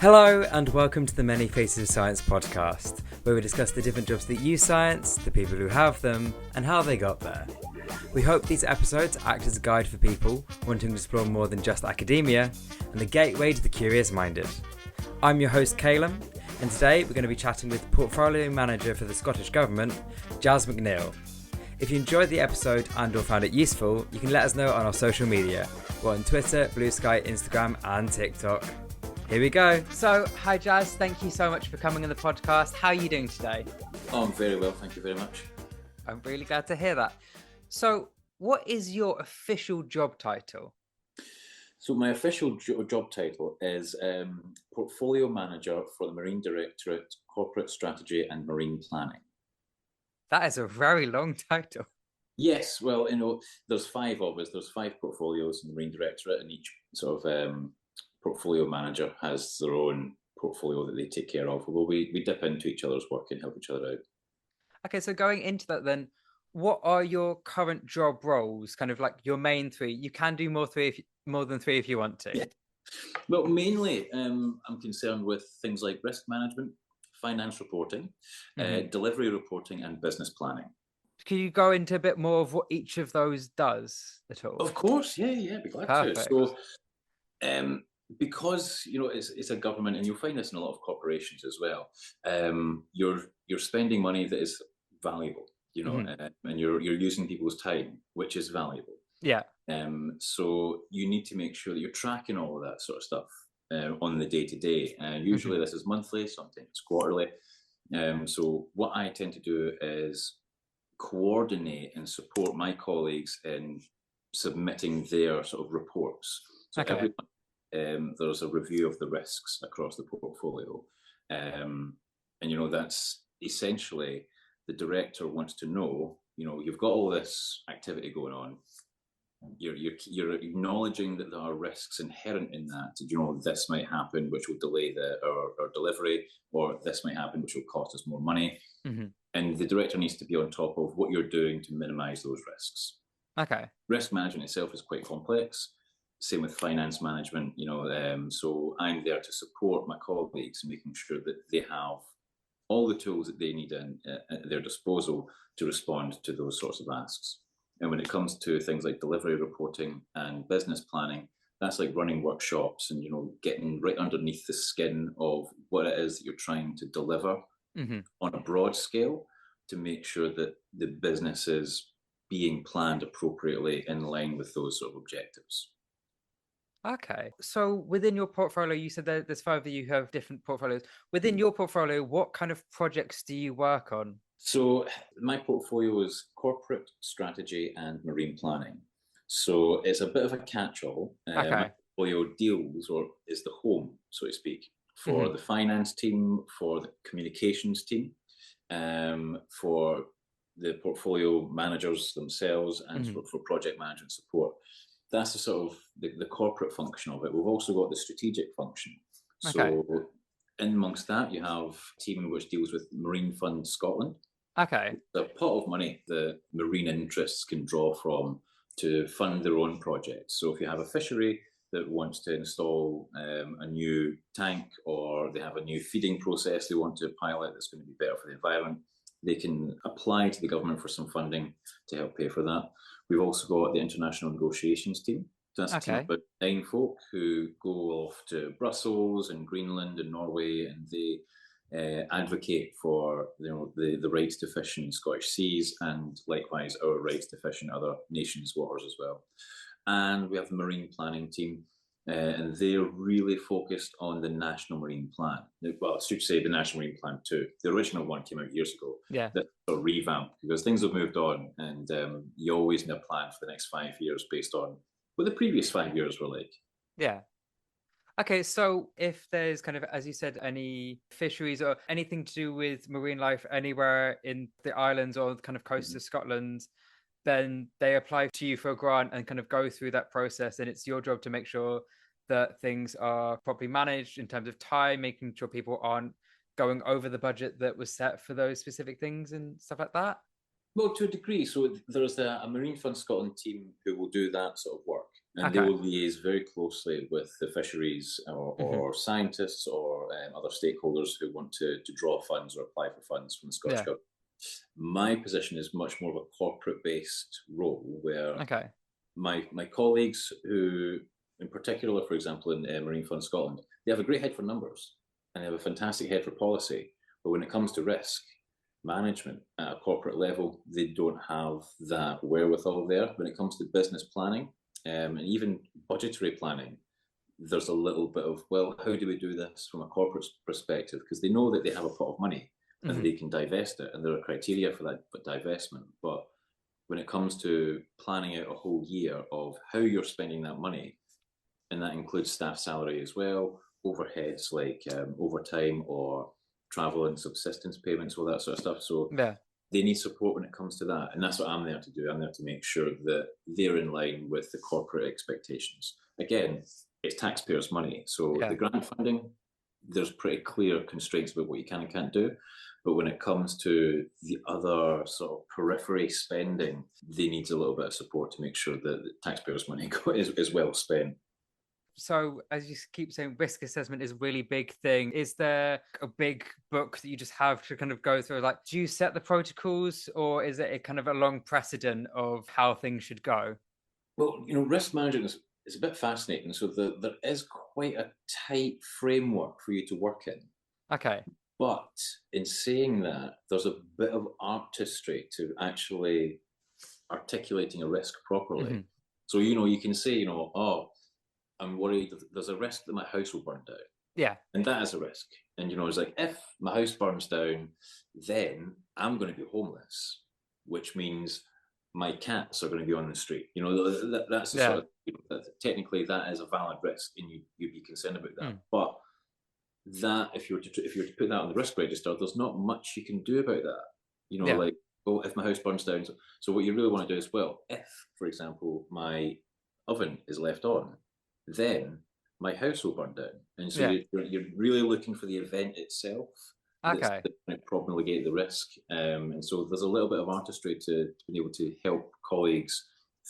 Hello and welcome to the Many Faces of Science podcast, where we discuss the different jobs that use science, the people who have them, and how they got there. We hope these episodes act as a guide for people wanting to explore more than just academia and the gateway to the curious-minded. I'm your host Caelum, and today we're going to be chatting with Portfolio Manager for the Scottish Government, Jass McNeil. If you enjoyed the episode and or found it useful, you can let us know on our social media. We're on Twitter, Bluesky, Instagram and TikTok. Here we go. So, hi Jass, thank you so much for coming on the podcast. How are you doing today? Oh, I'm very well, thank you very much. I'm really glad to hear that. So, what is your official job title? So my official job title is Portfolio Manager for the Marine Directorate, Corporate Strategy and Marine Planning. That is a very long title. Yes, well, there's five of us. There's five portfolios in the Marine Directorate, and each sort of portfolio manager has their own portfolio that they take care of, although we dip into each other's work and help each other out. Okay, so going into that then, what are your current job roles, kind of like your main three? You can do more than three if you want to. Yeah. Well, mainly I'm concerned with things like risk management, finance reporting, delivery reporting and business planning. Can you go into a bit more of what each of those does at all? Of course, yeah, be glad Perfect. to. So, because it's a government, and you'll find this in a lot of corporations as well. You're spending money that is valuable, and you're using people's time, which is valuable. Yeah. So you need to make sure that you're tracking all of that sort of stuff on the day to day. And usually this is monthly, sometimes it's quarterly. So what I tend to do is coordinate and support my colleagues in submitting their sort of reports. So every month, there's a review of the risks across the portfolio. And that's essentially the director wants to know, you've got all this activity going on. You're acknowledging that there are risks inherent in that. This might happen, which will delay our delivery, or this might happen, which will cost us more money. And the director needs to be on top of what you're doing to minimize those risks. Okay. Risk management itself is quite complex. Same with finance management, so I'm there to support my colleagues, making sure that they have all the tools that they need at their disposal to respond to those sorts of asks. And when it comes to things like delivery reporting and business planning, that's like running workshops and, getting right underneath the skin of what it is that you're trying to deliver on a broad scale to make sure that the business is being planned appropriately in line with those sort of objectives. Okay. So within your portfolio, you said that there's five of you who have different portfolios. Within your portfolio, what kind of projects do you work on? So my portfolio is corporate strategy and marine planning. So it's a bit of a catch-all. My portfolio deals, or is the home, so to speak, for the finance team, for the communications team, for the portfolio managers themselves, and for project management support. That's the sort of the corporate function of it. We've also got the strategic function. So in amongst that, you have a team which deals with Marine Fund Scotland. Okay. The pot of money the marine interests can draw from to fund their own projects. So if you have a fishery that wants to install a new tank, or they have a new feeding process they want to pilot that's going to be better for the environment, they can apply to the government for some funding to help pay for that. We've also got the international negotiations team. That's a team of about 9 folk who go off to Brussels and Greenland and Norway, and they advocate for the rights to fish in Scottish seas, and likewise our rights to fish in other nations' waters as well. And we have the marine planning team, and they're really focused on the National Marine Plan. Well, I should say the National Marine Plan 2. The original one came out years ago. Yeah. That's a revamp, because things have moved on, and you always need a plan for the next 5 years based on what the previous 5 years were like. Yeah. Okay, so if there's kind of, as you said, any fisheries or anything to do with marine life anywhere in the islands or the kind of coast of Scotland, then they apply to you for a grant and kind of go through that process. And it's your job to make sure that things are properly managed in terms of time, making sure people aren't going over the budget that was set for those specific things and stuff like that. Well, to a degree. So there's a Marine Fund Scotland team who will do that sort of work. And they Okay. will liaise very closely with the fisheries or scientists or other stakeholders who want to draw funds or apply for funds from the Scottish Yeah. Government. My position is much more of a corporate-based role where Okay. my colleagues who, in particular, for example, in Marine Fund Scotland, they have a great head for numbers and they have a fantastic head for policy. But when it comes to risk management at a corporate level, they don't have that wherewithal there. When it comes to business planning and even budgetary planning, there's a little bit of, well, how do we do this from a corporate perspective? Because they know that they have a pot of money and they can divest it, and there are criteria for that divestment. But when it comes to planning out a whole year of how you're spending that money, and that includes staff salary as well, overheads like overtime or travel and subsistence payments, all that sort of stuff. So Yeah. they need support when it comes to that. And that's what I'm there to do. I'm there to make sure that they're in line with the corporate expectations. Again, it's taxpayers' money. So Yeah. the grant funding, there's pretty clear constraints about what you can and can't do. But when it comes to the other sort of periphery spending, they need a little bit of support to make sure that the taxpayers' money is well spent. So, as you keep saying, risk assessment is a really big thing. Is there a big book that you just have to kind of go through? Like, do you set the protocols, or is it a kind of a long precedent of how things should go? Well, risk management is a bit fascinating. So there is quite a tight framework for you to work in. Okay. But in saying that, there's a bit of artistry to actually articulating a risk properly. So, you can say, oh, I'm worried there's a risk that my house will burn down. Yeah. And that is a risk. And, it's like, if my house burns down, then I'm going to be homeless, which means my cats are going to be on the street. That's the sort of, technically that is a valid risk and you'd be concerned about that. But that, if you were to put that on the risk register, there's not much you can do about that. Like, well, if my house burns down. So what you really want to do is, well, if, for example, my oven is left on, then my house will burn down. And so you're really looking for the event itself that's going to promulgate the risk. And so there's a little bit of artistry to be able to help colleagues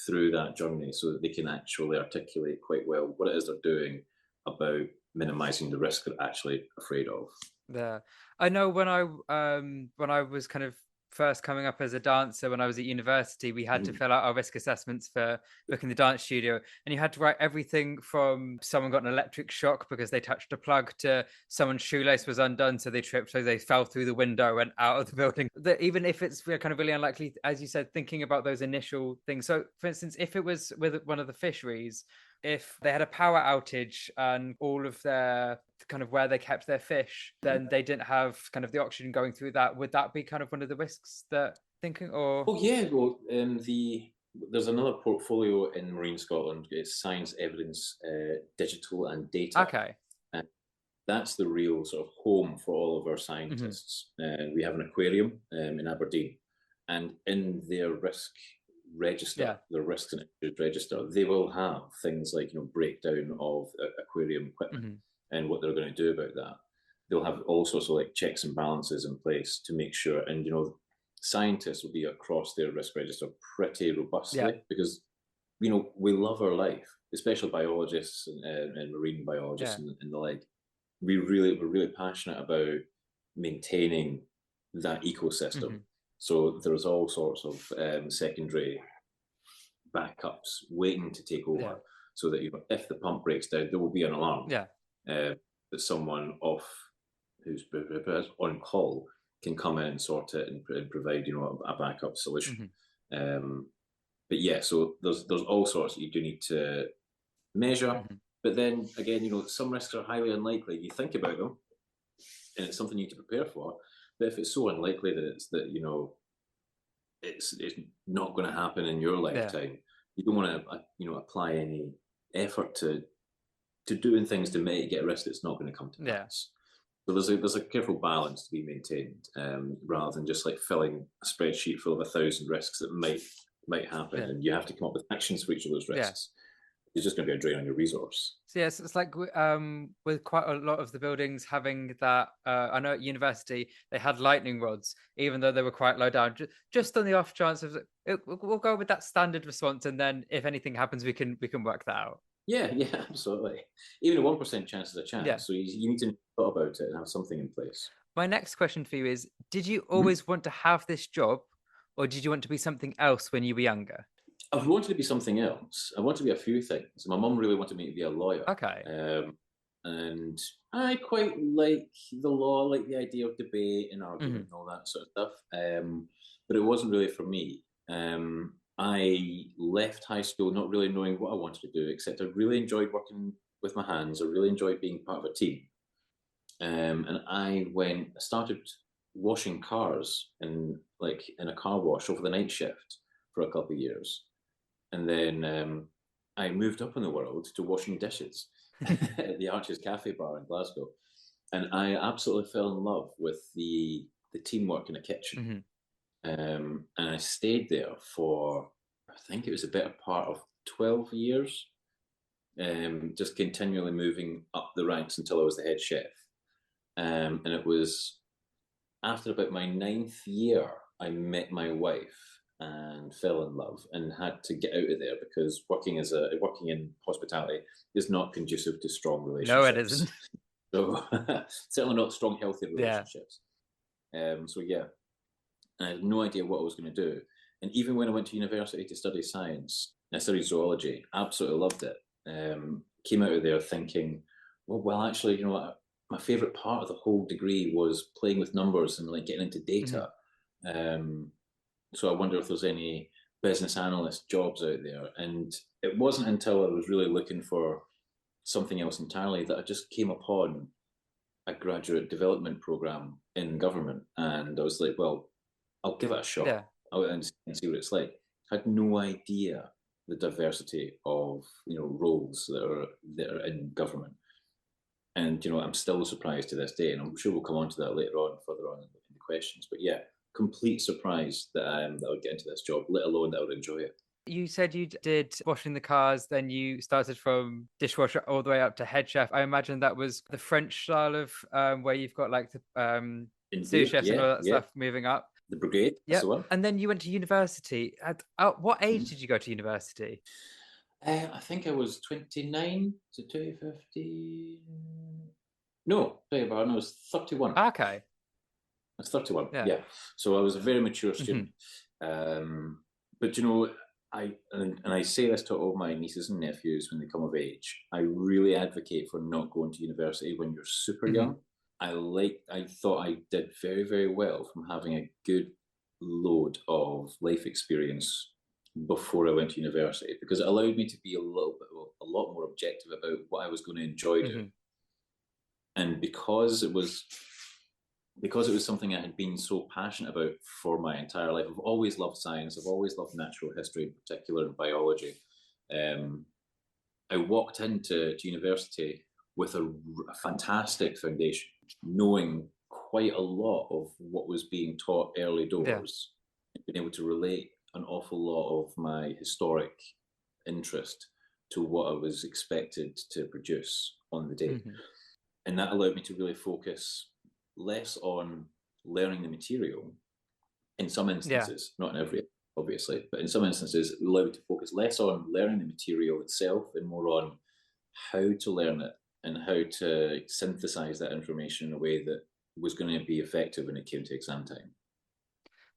through that journey so that they can actually articulate quite well what it is they're doing about minimizing the risk they're actually afraid of. Yeah. I know when I was kind of first coming up as a dancer when I was at university, we had to fill out our risk assessments for booking the dance studio, and you had to write everything from someone got an electric shock because they touched a plug to someone's shoelace was undone, so they tripped, so they fell through the window and out of the building. That even if it's kind of really unlikely, as you said, thinking about those initial things. So, for instance, if it was with one of the fisheries, if they had a power outage and all of their kind of where they kept their fish, then they didn't have kind of the oxygen going through that. Would that be kind of one of the risks that thinking or? Oh yeah, well, there's another portfolio in Marine Scotland. It's science, evidence, digital, and data. Okay. And that's the real sort of home for all of our scientists. We have an aquarium in Aberdeen, and in their risk register, their risks and issues register, they will have things like breakdown of aquarium equipment and what they're going to do about that. They'll have all sorts of like checks and balances in place to make sure, and scientists will be across their risk register pretty robustly because we love our life, especially biologists and marine biologists and the like. We're really passionate about maintaining that ecosystem. So there's all sorts of secondary backups waiting to take over, so that if the pump breaks down, there will be an alarm. That someone who's on call can come in and sort it and provide a backup solution. But yeah, so there's all sorts that you do need to measure. But then again, some risks are highly unlikely. You think about them, and it's something you need to prepare for. But if it's so unlikely that it's not going to happen in your lifetime, you don't want to apply any effort to doing things to mitigate a risk that's not going to come to pass. So there's a careful balance to be maintained, rather than just like filling a spreadsheet full of 1,000 risks that might happen, and you have to come up with actions for each of those risks. it's just going to be a drain on your resource. So yes, it's like with quite a lot of the buildings having that. I know at university they had lightning rods, even though they were quite low down, just on the off chance of we'll go with that standard response, and then if anything happens, we can work that out. Yeah, yeah, absolutely. Even a 1% chance is a Yeah. chance. So you need to thought about it and have something in place. My next question for you is: did you Mhm. always want to have this job, or did you want to be something else when you were younger? I wanted to be something else. I wanted to be a few things. My mum really wanted me to be a lawyer. Okay. And I quite like the law, like the idea of debate and argument and all that sort of stuff. But it wasn't really for me. I left high school not really knowing what I wanted to do, except I really enjoyed working with my hands. I really enjoyed being part of a team. And I started washing cars in a car wash over the night shift for a couple of years. And then I moved up in the world to washing dishes at the Arches Cafe bar in Glasgow. And I absolutely fell in love with the teamwork in a kitchen. And I stayed there for, I think it was a better part of 12 years, just continually moving up the ranks until I was the head chef. And it was after about my 9th year, I met my wife and fell in love and had to get out of there because working in hospitality is not conducive to strong No, it relationships. isn't. So certainly not strong, healthy Yeah. relationships. So yeah, I had no idea what I was going to do. And even when I went to university to study science, I studied zoology, absolutely loved it. Came out of there thinking, well, actually, you know what? My favorite part of the whole degree was playing with numbers and like getting into data. So I wonder if there's any business analyst jobs out there. And it wasn't until I was really looking for something else entirely that I just came upon a graduate development program in government. And I was like, well, I'll give it a shot. Yeah. And see what it's like. I had no idea the diversity of roles that are in government. And I'm still surprised to this day, and I'm sure we'll come on to that later on, further on in the questions. But yeah, complete surprise that I would get into this job, let alone that I would enjoy it. You said you did washing the cars, then you started from dishwasher all the way up to head chef. I imagine that was the French style of where you've got like the sous chefs and all that stuff moving up. The brigade, that's the one. And then you went to university. At what age did you go to university? I think I was 29 to 2015. No, I was 31. Okay. I was 31, yeah. So I was a very mature student. But I say this to all my nieces and nephews when they come of age. I really advocate for not going to university when you're super young. I thought I did very, very well from having a good load of life experience before I went to university, because it allowed me to be a lot more objective about what I was going to enjoy doing. And because it was something I had been so passionate about for my entire life, I've always loved science. I've always loved natural history, in particular, and biology. I walked into university with a fantastic foundation, knowing quite a lot of what was being taught early doors, and being able to relate an awful lot of my historic interest to what I was expected to produce on the day. And that allowed me to really focus less on learning the material in some instances, not in every, obviously, but in some instances, it allowed me to focus less on learning the material itself and more on how to learn it and how to synthesize that information in a way that was going to be effective when it came to exam time.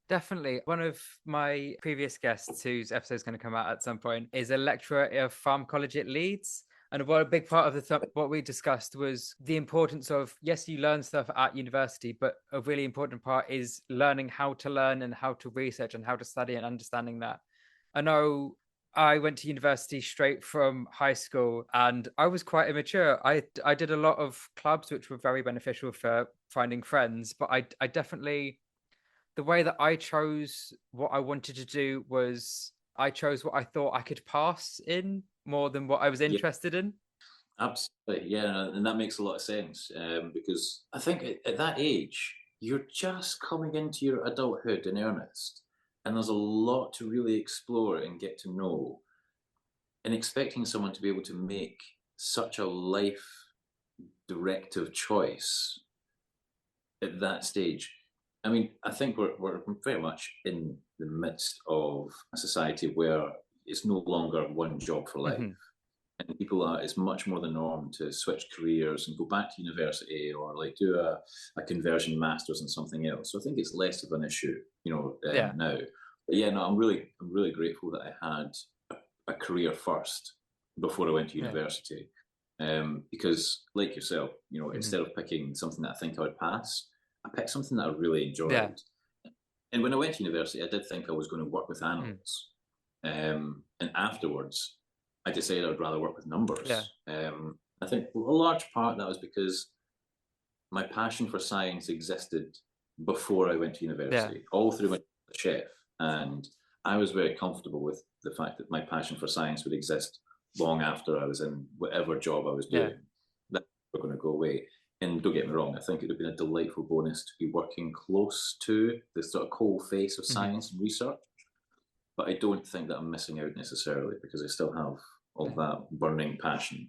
Definitely. One of my previous guests, whose episode is going to come out at some point, is a lecturer of pharmacology at Leeds. And a big part of what we discussed was the importance of, yes, you learn stuff at university, but a really important part is learning how to learn and how to research and how to study and understanding that. I know I went to university straight from high school and I was quite immature. I did a lot of clubs, which were very beneficial for finding friends, but I definitely, the way that I chose what I wanted to do was I chose what I thought I could pass in more than what I was interested in. Absolutely, yeah, and that makes a lot of sense, because I think at that age, you're just coming into your adulthood in earnest, and there's a lot to really explore and get to know. and expecting someone to be able to make such a life directive choice at that stage. I mean, I think we're very much in the midst of a society where it's no longer one job for life. And it's much more the norm to switch careers and go back to university or like do a conversion master's in something else. So I think it's less of an issue, now. But yeah, no, I'm really grateful that I had a career first before I went to university. Because like yourself, instead of picking something that I think I would pass, I picked something that I really enjoyed. Yeah. And when I went to university, I did think I was going to work with animals. And afterwards, I decided I'd rather work with numbers. I think a large part of that was because my passion for science existed before I went to university, all through my chef. And I was very comfortable with the fact that my passion for science would exist long after I was in whatever job I was doing. That was going to go away. And don't get me wrong, I think it would have been a delightful bonus to be working close to the sort of cold face of science and research. But I don't think that I'm missing out necessarily, because I still have all that burning passion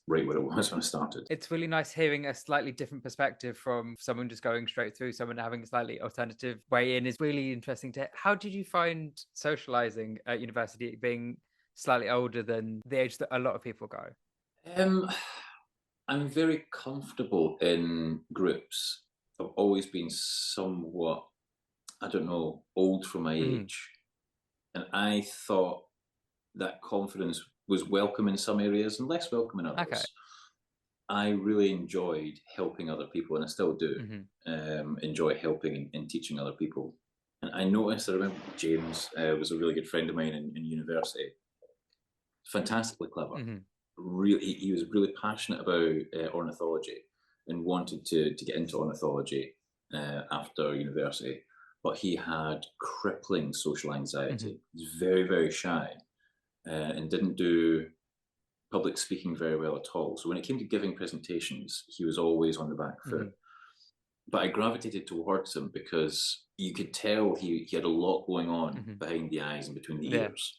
right where it was when I started. It's really nice hearing a slightly different perspective from someone just going straight through, someone having a slightly alternative way in. Is really interesting to. How did you find socializing at university, being slightly older than the age that a lot of people go? I'm very comfortable in groups. I've always been somewhat, I don't know, old for my age. And I thought that confidence was welcome in some areas and less welcome in others. I really enjoyed helping other people, and I still do enjoy helping and teaching other people. And I remember James was a really good friend of mine in university. Fantastically clever. Really, he was really passionate about ornithology and wanted to get into ornithology after university. But he had crippling social anxiety. He was very, very shy and didn't do public speaking very well at all. So when it came to giving presentations, he was always on the back foot. But I gravitated towards him because you could tell he had a lot going on behind the eyes and between the ears.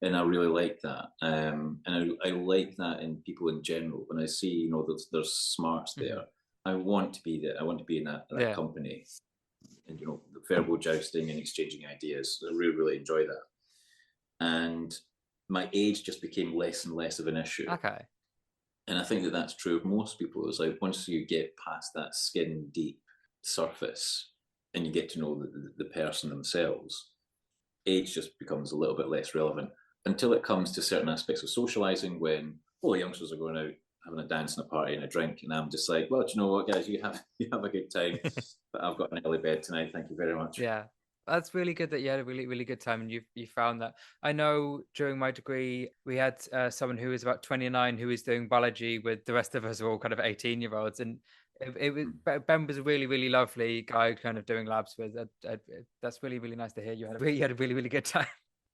And I really like that. And I like that in people in general. When I see, there's smarts there, I want to be there. I want to be in that company. And, verbal jousting and exchanging ideas. I really, really enjoy that. And my age just became less and less of an issue. And I think that that's true of most people. It's like once you get past that skin deep surface and you get to know the person themselves, age just becomes a little bit less relevant until it comes to certain aspects of socializing when all the youngsters are going out having a dance and a party and a drink, and I'm just like, well, do you know what, guys, you have a good time, but I've got an early bed tonight. Thank you very much. That's really good that you had a really, really good time and you found that. I know during my degree, we had someone who was about 29 who was doing biology with the rest of us were all kind of 18-year-olds. And Ben was a really, really lovely guy kind of doing labs with. That's really, really nice to hear. You had a really, really good time.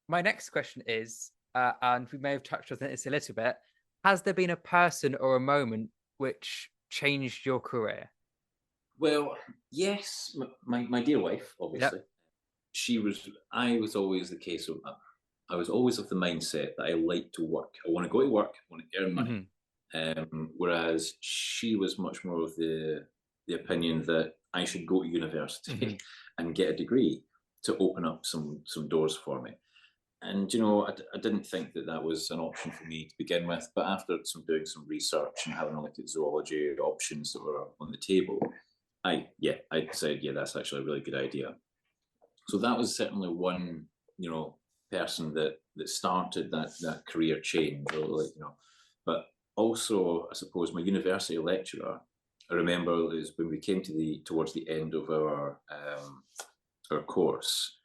My next question is, and we may have touched on this a little bit, has there been a person or a moment which changed your career? Well, yes, my dear wife, obviously. I was always the case of, I was always of the mindset that I like to work. I want to go to work, I want to earn money. Whereas she was much more of the opinion that I should go to university and get a degree to open up some doors for me. And, I didn't think that was an option for me to begin with. But after doing some research and having a look at zoology options that were on the table, I decided, that's actually a really good idea. So that was certainly one, person that started that career change, But also, I suppose, my university lecturer, I remember is when we came towards the end of our course,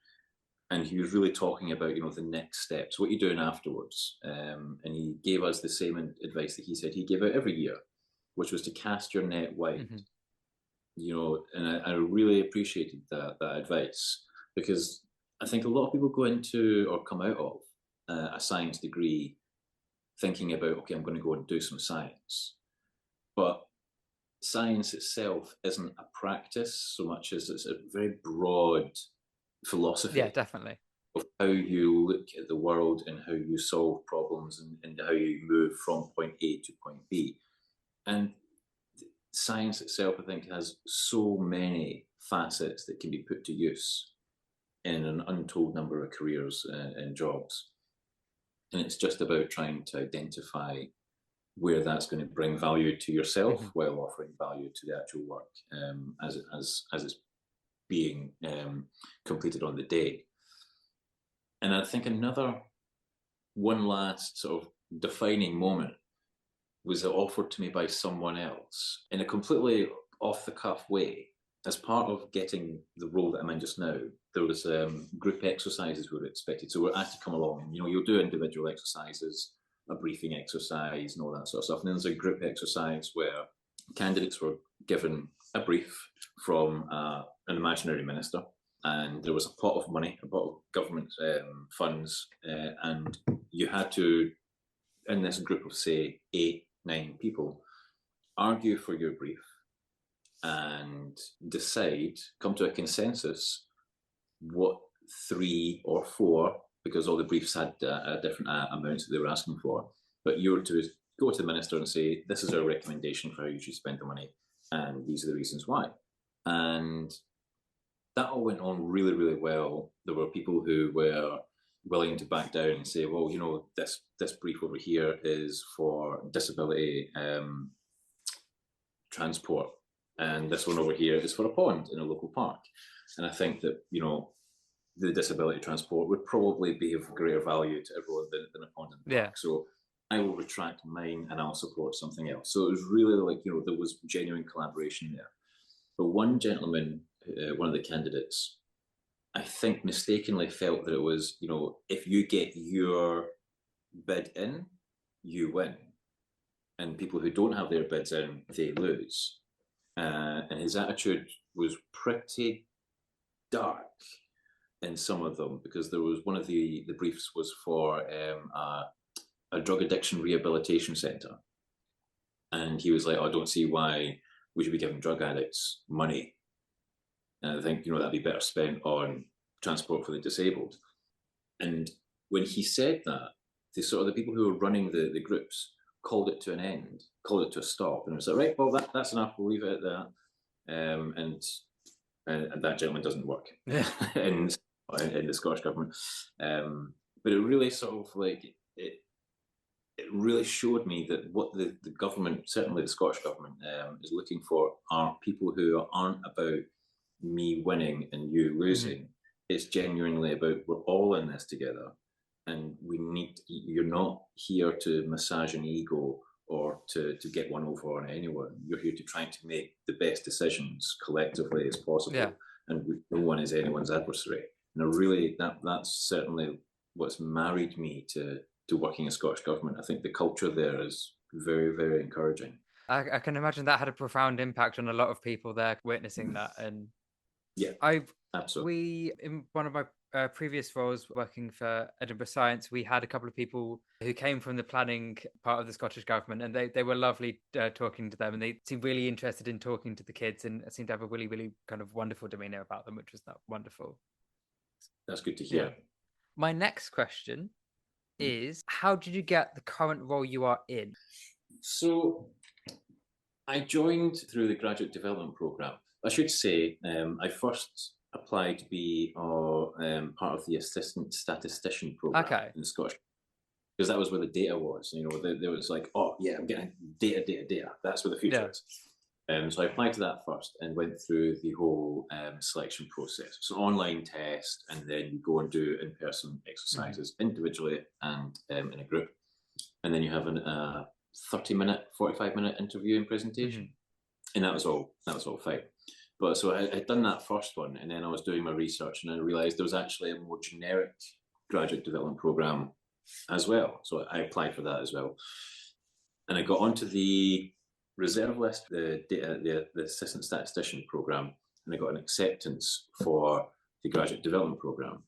and he was really talking about, the next steps, what you're doing afterwards. And he gave us the same advice that he said he gave out every year, which was to cast your net wide. And I really appreciated that advice, because I think a lot of people go into or come out of a science degree thinking about, okay, I'm going to go and do some science. But science itself isn't a practice so much as it's a very broad philosophy. Yeah, definitely. of how you look at the world and how you solve problems and how you move from point A to point B. And science itself, I think, has so many facets that can be put to use in an untold number of careers and jobs. And it's just about trying to identify where that's going to bring value to yourself while offering value to the actual work as it's being completed on the day. And I think one last sort of defining moment was offered to me by someone else in a completely off-the-cuff way. As part of getting the role that I'm in just now, there was group exercises we were expected. So we're asked to come along and, you'll do individual exercises, a briefing exercise and all that sort of stuff. And then there's a group exercise where candidates were given a brief from an imaginary minister, and there was a pot of money, a pot of government funds, and you had to, in this group of, say, 8-9 people, argue for your brief and come to a consensus what 3 or 4, because all the briefs had different amounts that they were asking for, but you were to go to the minister and say, this is our recommendation for how you should spend the money, and these are the reasons why. And that all went on really, really well. There were people who were willing to back down and say, well, this brief over here is for disability transport, and this one over here is for a pond in a local park. And I think that, the disability transport would probably be of greater value to everyone than a pond in the park. So I will retract mine and I'll support something else. So it was really there was genuine collaboration there. But one gentleman, one of the candidates, I think mistakenly felt that it was, if you get your bid in, you win. And people who don't have their bids in, they lose. And his attitude was pretty dark in some of them, because there was one of the briefs was for a drug addiction rehabilitation centre. And he was like, I don't see why we should be giving drug addicts money. And I think, that'd be better spent on transport for the disabled. And when he said that, the people who were running the groups called it to an end, called it to a stop. And it was like, right, well, that's enough, we'll leave it at that. And that gentleman doesn't work in the Scottish government. But it really it really showed me that what the government, certainly the Scottish government, is looking for are people who aren't about me winning and you losing. It's genuinely about, we're all in this together, and you're not here to massage an ego or to get one over on anyone. You're here to try to make the best decisions collectively as possible, and no one is anyone's adversary. And that's certainly what's married me to working in Scottish government. I think the culture there is very, very encouraging. I can imagine that had a profound impact on a lot of people there witnessing that. And absolutely. In one of my previous roles working for Edinburgh Science, we had a couple of people who came from the planning part of the Scottish government, and they were lovely talking to them, and they seemed really interested in talking to the kids, and seemed to have a really, really kind of wonderful demeanour about them, which was wonderful. That's good to hear. Yeah. My next question is, how did you get the current role you are in? So I joined through the graduate development programme. I should say I first applied to be part of the assistant statistician programme in Scottish, because that was where the data was. There was like, oh yeah, I'm getting data. That's where the future is. So I applied to that first and went through the whole selection process. It's an online test, and then you go and do in-person exercises individually and in a group. And then you have a 30-minute, 45-minute interview and presentation. And that was all fine. But so I had done that first one, and then I was doing my research, and I realised there was actually a more generic graduate development programme as well. So I applied for that as well. And I got onto the reserve list, the assistant statistician programme, and I got an acceptance for the graduate development programme.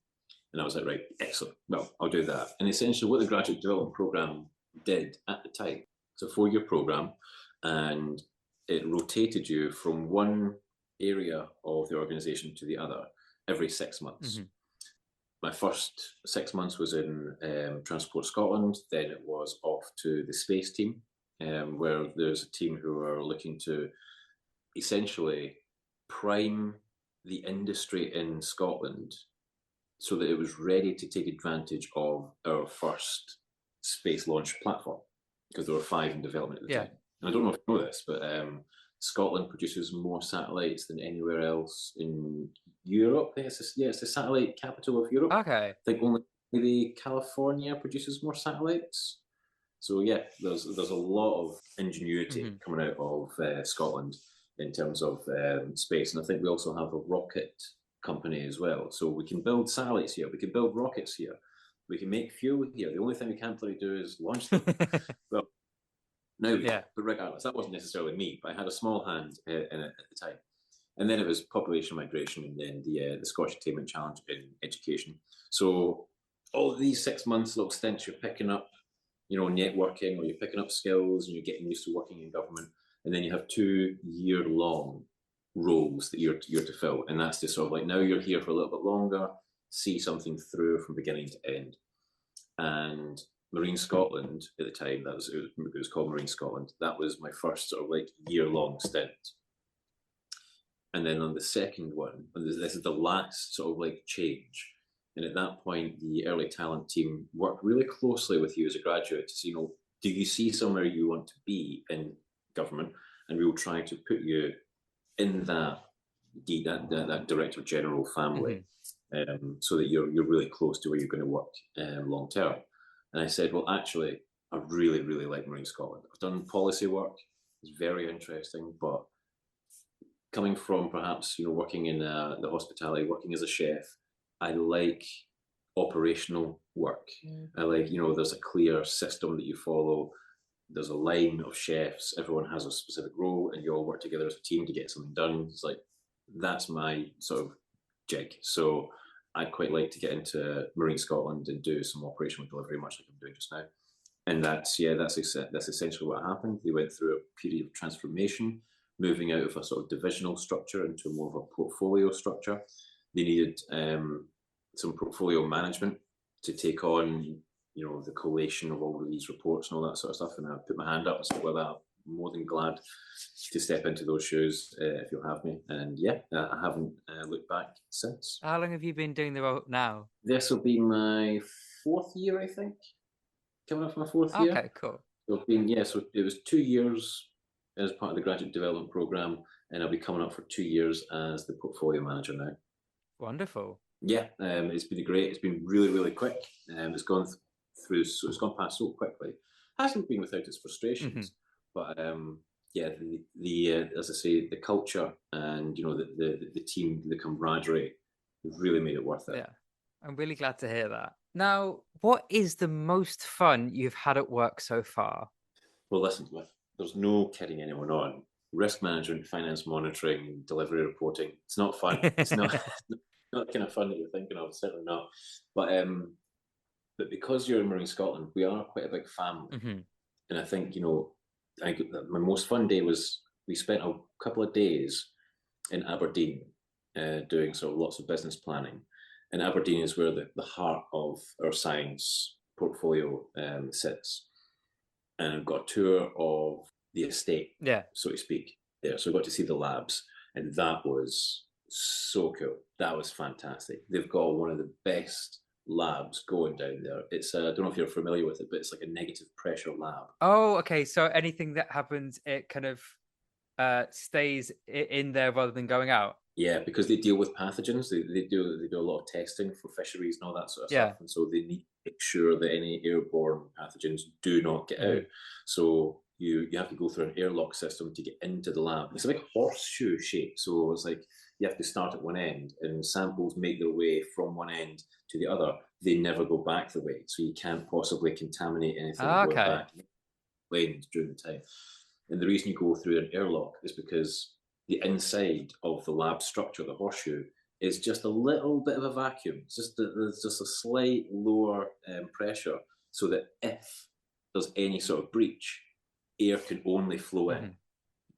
And I was like, right, excellent. Well, I'll do that. And essentially what the graduate development programme did at the time, it's a 4-year programme, and it rotated you from one area of the organisation to the other every 6 months. my first 6 months was in Transport Scotland. Then it was off to the space team, where there's a team who are looking to essentially prime the industry in Scotland so that it was ready to take advantage of our first space launch platform, because there were 5 in development at the time. And I don't know if you know this, but Scotland produces more satellites than anywhere else in Europe. I think it's the satellite capital of Europe. Okay. I think only maybe California produces more satellites. So yeah, there's a lot of ingenuity coming out of Scotland in terms of space, and I think we also have a rocket company as well. So we can build satellites here, we can build rockets here, we can make fuel here. The only thing we can't really do is launch them. Well, now we can, but regardless, that wasn't necessarily me, but I had a small hand in it at the time. And then it was population migration, and then the Scottish Attainment Challenge in education. So all of these 6 months, little stints, you're picking up, networking, or you're picking up skills, and you're getting used to working in government. And then you have 2-year-long roles that you're to fill, and that's just sort of like, now you're here for a little bit longer, see something through from beginning to end. And Marine Scotland at the time, it was called Marine Scotland. That was my first sort of like year-long stint. And then on the second one, and this is the last sort of like change. And at that point, the early talent team worked really closely with you as a graduate to see, do you see somewhere you want to be in government? And we will try to put you in that Director General family, so that you're really close to where you're going to work long term. And I said, well, actually, I really, really like Marine Scotland. I've done policy work. It's very interesting, but coming from perhaps, working in the hospitality, working as a chef, I like operational work. I like, there's a clear system that you follow. There's a line of chefs. Everyone has a specific role, and you all work together as a team to get something done. It's like, that's my sort of jig. So I'd quite like to get into Marine Scotland and do some operational delivery, much like I'm doing just now. And that's essentially what happened. They went through a period of transformation, moving out of a sort of divisional structure into more of a portfolio structure. They needed some portfolio management to take on, the collation of all of these reports and all that sort of stuff. And I put my hand up and said, well, I'm more than glad to step into those shoes if you'll have me. And I haven't looked back since. How long have you been doing the role now? This will be my 4th year, I think. Coming up for my 4th year. Okay, cool. So so it was 2 years as part of the graduate development program, and I'll be coming up for 2 years as the portfolio manager now. Wonderful. Yeah, it's been great. It's been really, really quick. It's gone it's gone past so quickly. Hasn't been without its frustrations, but the as I say, the culture and the team, the camaraderie, really made it worth it. Yeah, I'm really glad to hear that. Now, what is the most fun you've had at work so far? Well, listen, there's no kidding anyone on. Risk management, finance monitoring, delivery reporting. It's not fun. It's not not the kind of fun that you're thinking of. Certainly not. But because you're in Marine Scotland, we are quite a big family. And I think, my most fun day was, we spent a couple of days in Aberdeen doing sort of lots of business planning. And Aberdeen is where the heart of our science portfolio sits. And I've got a tour of the estate, so to speak, there. So I got to see the labs, and that was so cool. That was fantastic. They've got one of the best labs going down there. It's I don't know if you're familiar with it, but it's like a negative pressure lab. Oh, okay. So anything that happens, it kind of stays in there rather than going out. Yeah, because they deal with pathogens. They do a lot of testing for fisheries and all that sort of stuff, and so they need to make sure that any airborne pathogens do not get out. So you have to go through an airlock system to get into the lab. It's a big horseshoe shape, so it's like you have to start at one end, and samples make their way from one end to the other. They never go back the way, so you can't possibly contaminate anything going back lanes during the time. And the reason you go through an airlock is because the inside of the lab structure, the horseshoe, is just a little bit of a vacuum. There's just a slight lower pressure, so that if there's any sort of breach, air can only flow in.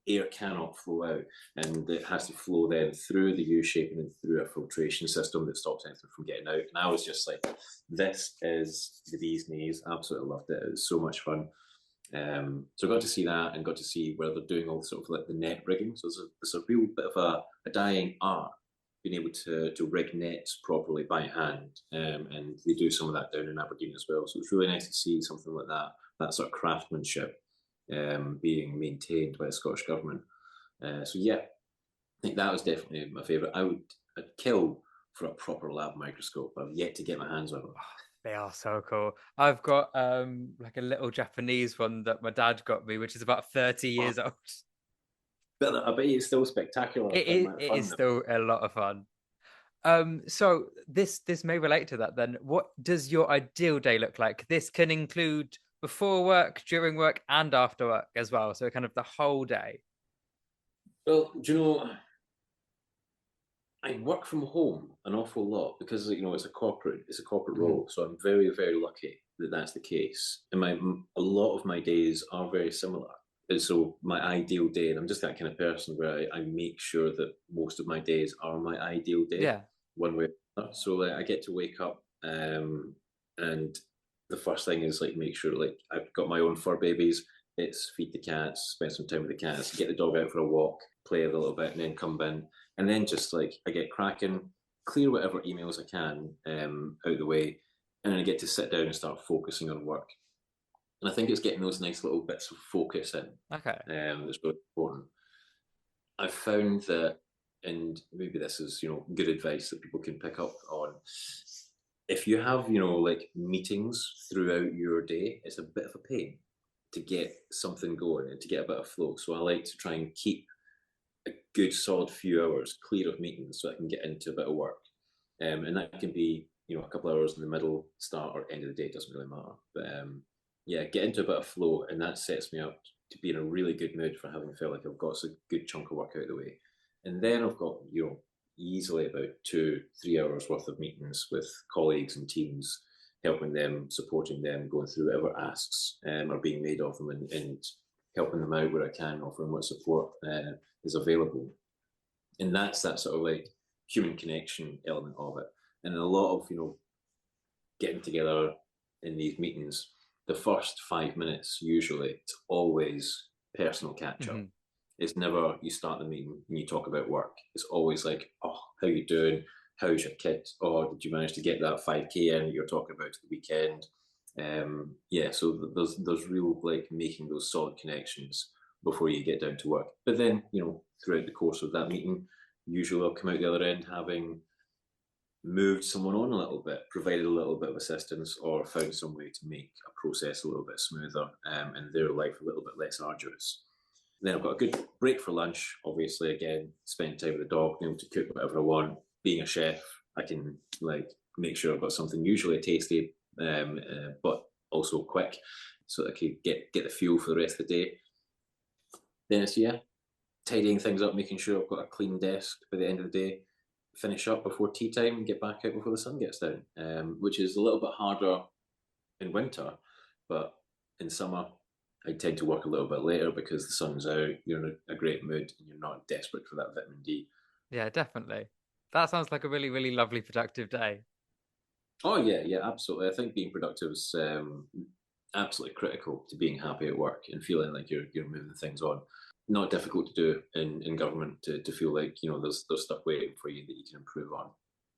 air cannot flow out, and it has to flow then through the U shape and then through a filtration system that stops anything from getting out. And I was just like, this is the bee's knees. Absolutely loved it. It was so much fun. So I got to see that and got to see where they're doing all sort of like the net rigging. So it's a real bit of a dying art, being able to rig nets properly by hand. And they do some of that down in Aberdeen as well. So it's really nice to see something like that sort of craftsmanship being maintained by the Scottish Government. So yeah, I think that was definitely my favourite. I'd kill for a proper lab microscope. I've yet to get my hands on them. They are so cool. I've got like a little Japanese one that my dad got me, which is about 30 years old. But I bet it's still spectacular. It is still a lot of fun. So this may relate to that then. What does your ideal day look like? This can include before work, during work, and after work as well. So kind of the whole day. Well, do you know, I work from home an awful lot because it's a corporate role. So I'm very, very lucky that that's the case. And a lot of my days are very similar. And so my ideal day, and I'm just that kind of person where I make sure that most of my days are my ideal day. Yeah. One way. So I get to wake up, and the first thing is like make sure like I've got my own fur babies. It's feed the cats, spend some time with the cats, get the dog out for a walk, play a little bit, and then come in. And then just like I get cracking, clear whatever emails I can out of the way, and then I get to sit down and start focusing on work. And I think it's getting those nice little bits of focus in. Okay. That's really important. I've found that, and maybe this is good advice that people can pick up on. If you have like meetings throughout your day, it's a bit of a pain to get something going and to get a bit of flow. So I like to try and keep a good solid few hours clear of meetings so I can get into a bit of work. And that can be, a couple of hours in the middle, start or end of the day, it doesn't really matter. But yeah, get into a bit of flow, and that sets me up to be in a really good mood for having felt like I've got a good chunk of work out of the way. And then I've got, easily about 2-3 hours worth of meetings with colleagues and teams, helping them, supporting them, going through whatever asks are being made of them, and helping them out where I can, offering what support is available. And that's that sort of like human connection element of it. And a lot of, getting together in these meetings, the first 5 minutes, usually, it's always personal catch up. It's never you start the meeting and you talk about work. It's always like, oh, how you doing? How's your kid? Oh, did you manage to get that 5K in that you're talking about the weekend? Yeah, so there's real like making those solid connections before you get down to work. But then, throughout the course of that meeting, usually I'll come out the other end having moved someone on a little bit, provided a little bit of assistance, or found some way to make a process a little bit smoother and their life a little bit less arduous. Then I've got a good break for lunch, obviously, again, spend time with the dog, be able to cook whatever I want. Being a chef, I can like make sure I've got something usually tasty, but also quick, so that I can get the fuel for the rest of the day. Then it's, tidying things up, making sure I've got a clean desk by the end of the day, finish up before tea time and get back out before the sun gets down, which is a little bit harder in winter, but in summer, I tend to work a little bit later because the sun's out, you're in a great mood, and you're not desperate for that vitamin D. Yeah, definitely. That sounds like a really, really lovely, productive day. Oh, yeah, absolutely. I think being productive is absolutely critical to being happy at work and feeling like you're moving things on. Not difficult to do in government to feel like, there's stuff waiting for you that you can improve on.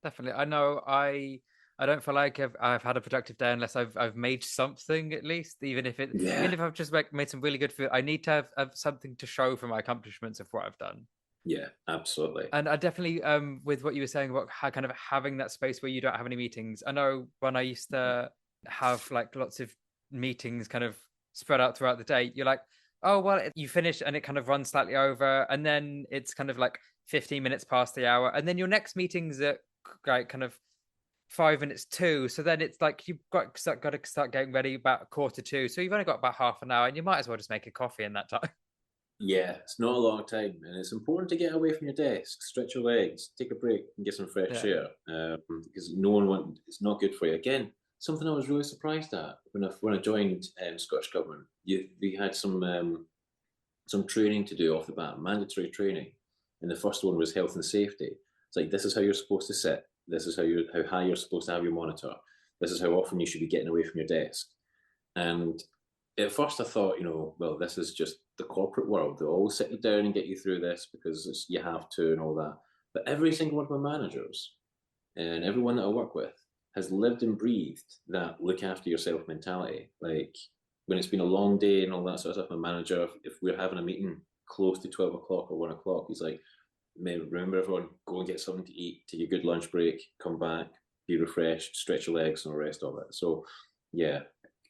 Definitely. I know I don't feel like I've had a productive day unless I've made something at least, even if I've just made some really good food. I need to have something to show for my accomplishments of what I've done. Yeah, absolutely. And I definitely with what you were saying about how kind of having that space where you don't have any meetings. I know when I used to have like lots of meetings kind of spread out throughout the day, you're like, oh well, you finish and it kind of runs slightly over, and then it's kind of like 15 minutes past the hour, and then your next meeting's at like kind of 5 minutes to. So then it's like you've got to start getting ready about 1:45. So you've only got about half an hour, and you might as well just make a coffee in that time. Yeah, it's not a long time, and it's important to get away from your desk, stretch your legs, take a break, and get some fresh air, because it's not good for you. Again, something I was really surprised at when I joined Scottish Government. We had some some training to do off the bat, mandatory training. And the first one was health and safety. It's like, this is how you're supposed to sit. This is how high you're supposed to have your monitor. This is how often you should be getting away from your desk. And at first I thought, well, this is just the corporate world. They'll always sit you down and get you through this because you have to and all that. But every single one of my managers and everyone that I work with has lived and breathed that look after yourself mentality. Like, when it's been a long day and all that sort of stuff, my manager, if we're having a meeting close to 12 o'clock or 1 o'clock, he's like, "Man, remember everyone, go and get something to eat, take a good lunch break, come back, be refreshed, stretch your legs and the rest of it." So yeah,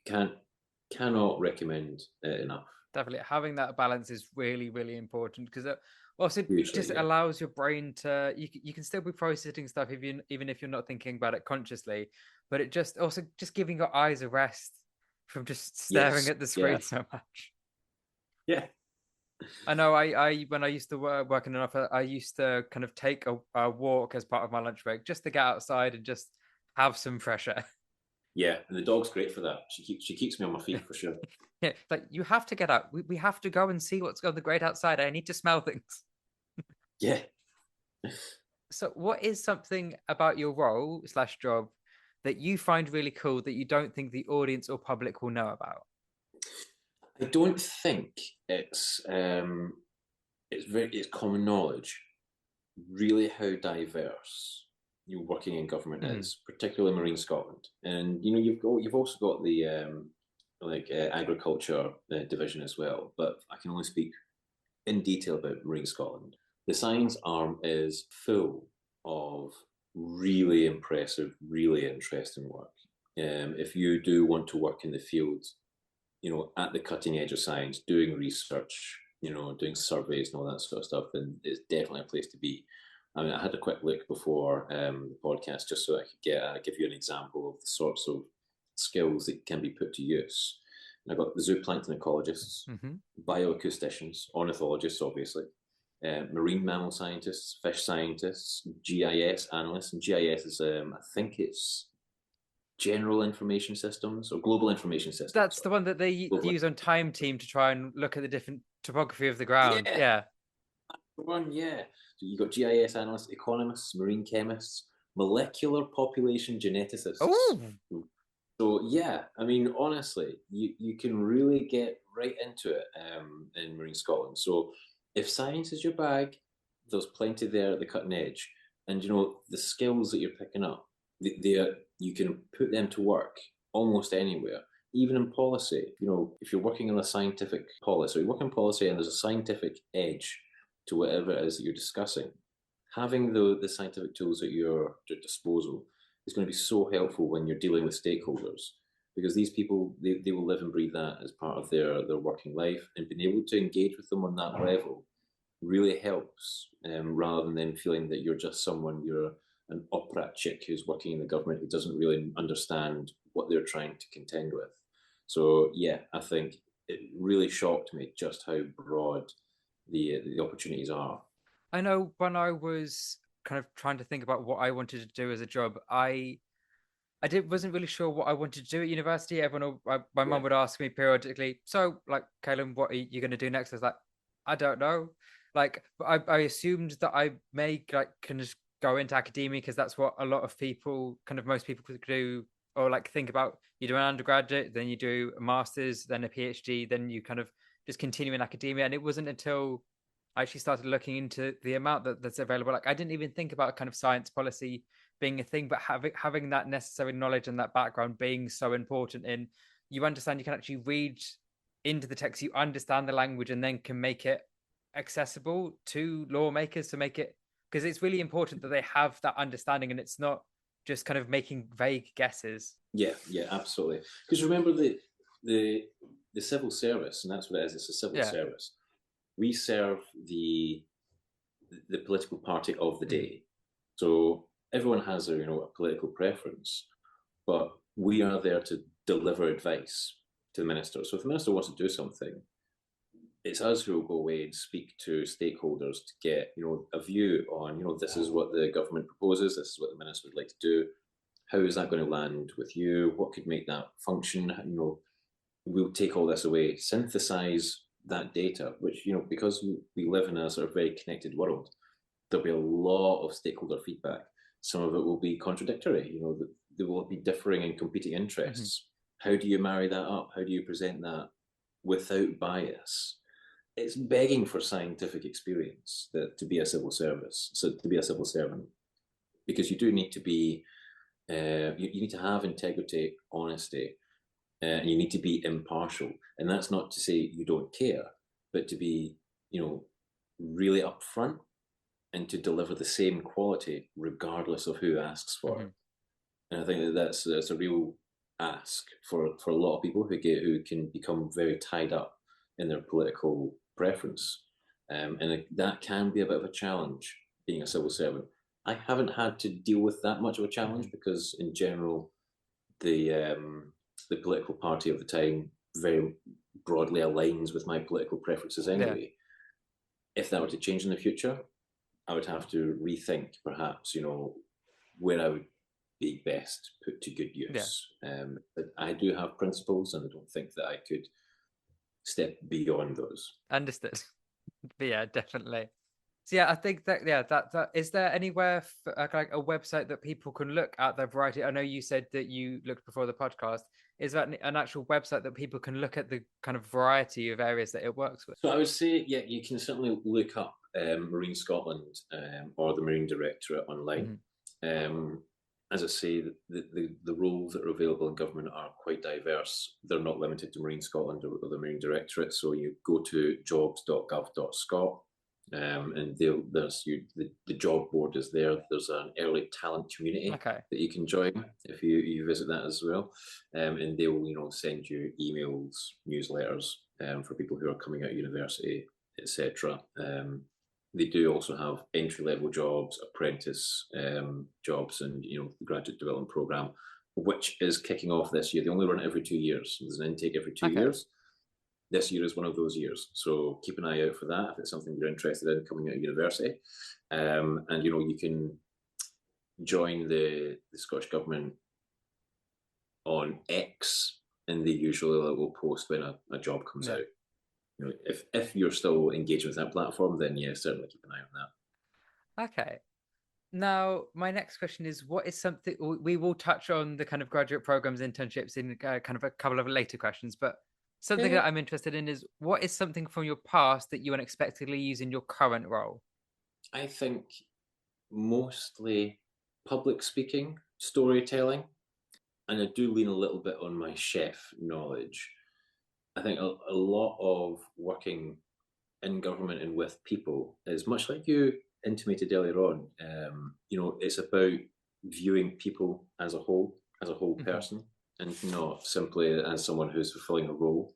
cannot recommend it enough. Definitely, having that balance is really, really important, because it also Hugely, just yeah. allows your brain to, you can still be processing stuff even if you're not thinking about it consciously, but it just also just giving your eyes a rest from just staring Yes, at the yeah, screen so much. yeah, I know I when I used to work in an office, I used to kind of take a walk as part of my lunch break just to get outside and just have some fresh air. yeah. And the dog's great for that. She keeps me on my feet for sure. Yeah, like, you have to get out. We have to go and see what's on the great outside. I need to smell things. Yeah. So, what is something about your role slash job that you find really cool that you don't think the audience or public will know about? I don't think it's common knowledge really how diverse you working in government Mm. is, particularly Marine Scotland. And you've also got the agriculture division as well. But I can only speak in detail about Marine Scotland. The science arm is full of really impressive, really interesting work. If you do want to work in the field, at the cutting edge of science, doing research, doing surveys and all that sort of stuff, then it's definitely a place to be. I mean, I had a quick look before the podcast just so I could give you an example of the sorts of skills that can be put to use. And I've got the zooplankton ecologists, Mm-hmm. bioacousticians, ornithologists, obviously, marine mammal scientists, fish scientists, GIS analysts. And GIS is, I think it's general information systems or global information systems. That's the one that they Global. use on Time Team to try and look at the different topography of the ground. Yeah, Yeah. one, yeah. So you got GIS analysts, economists, marine chemists, molecular population geneticists. Oh, So yeah, I mean, honestly, you can really get right into it in Marine Scotland. So if science is your bag, there's plenty there at the cutting edge, and the skills that you're picking up, you can put them to work almost anywhere, even in policy. If you're working on a scientific policy, you work in policy, and there's a scientific edge to whatever it is that you're discussing. Having the scientific tools at your disposal is going to be so helpful when you're dealing with stakeholders, because these people, they will live and breathe that as part of their working life, and being able to engage with them on that level really helps, rather than them feeling that you're just you're an opera chick who's working in the government who doesn't really understand what they're trying to contend with. So yeah, I think it really shocked me just how broad the opportunities are. I know when I was kind of trying to think about what I wanted to do as a job, I wasn't really sure what I wanted to do at university. My Yeah. mum would ask me periodically, "So, like, Caelum, what are you going to do next?" I was like, "I don't know." Like, I assumed that I may like can just go into academia because that's what a lot of people, kind of most people, could do, or like think about. You do an undergraduate, then you do a master's, then a PhD, then you kind of just continue in academia. And it wasn't until I actually started looking into the amount that's available. Like, I didn't even think about kind of science policy being a thing, but having that necessary knowledge and that background being so important. In, you understand, you can actually read into the text, you understand the language, and then can make it accessible to lawmakers to make it, because it's really important that they have that understanding and it's not just kind of making vague guesses. Yeah, yeah, absolutely. Because remember the civil service, and that's what it is. It's a civil Yeah. service. We serve the political party of the Mm. day. So everyone has a political preference, but we are there to deliver advice to the minister. So if the minister wants to do something, it's us who will go away and speak to stakeholders to get a view on this is what the government proposes, this is what the minister would like to do. How is that going to land with you? What could make that function? We'll take all this away, synthesize that data, which, because we live in a sort of very connected world, there'll be a lot of stakeholder feedback. Some of it will be contradictory, there will be differing and competing interests. How do you marry that up? How do you present that without bias? It's begging for scientific experience to be a civil servant, because you do need to be, you need to have integrity, honesty, and you need to be impartial. And that's not to say you don't care, but to be, really upfront and to deliver the same quality regardless of who asks for it. And I think that's a real ask for a lot of people who can become very tied up in their political preference, and that can be a bit of a challenge being a civil servant. I haven't had to deal with that much of a challenge because, in general, the political party of the time very broadly aligns with my political preferences anyway. Yeah. If that were to change in the future, I would have to rethink, perhaps, where I would be best put to good use. Yeah. But I do have principles, and I don't think that I could step beyond those. Understood. But yeah, definitely. So yeah, I think that that is there anywhere like a website that people can look at the variety? I know you said that you looked before the podcast. Is that an actual website that people can look at the kind of variety of areas that it works with? So I would say, yeah, you can certainly look up Marine Scotland or the Marine Directorate online. As I say, the roles that are available in government are quite diverse. They're not limited to Marine Scotland or the Marine Directorate. So you go to jobs.gov.scot, and the job board is there. There's an early talent community that you can join if you visit that as well, and they will send you emails, newsletters for people who are coming out of university, etc. They do also have entry-level jobs, apprentice jobs, and the graduate development program, which is kicking off this year. They only run it every 2 years. There's an intake every 2 years. This year is one of those years, so keep an eye out for that if it's something you're interested in coming out of university. And you can join the Scottish Government on X, and they usually will post when a job comes out. If you're still engaged with that platform, then yeah, certainly keep an eye on that. Okay. Now, my next question is, what is something we will touch on the kind of graduate programs, internships in kind of a couple of later questions, but something that I'm interested in is, what is something from your past that you unexpectedly use in your current role? I think mostly public speaking, storytelling, and I do lean a little bit on my chef knowledge. I think a lot of working in government and with people is much like you intimated earlier on. It's about viewing people as a whole person, and not simply as someone who's fulfilling a role.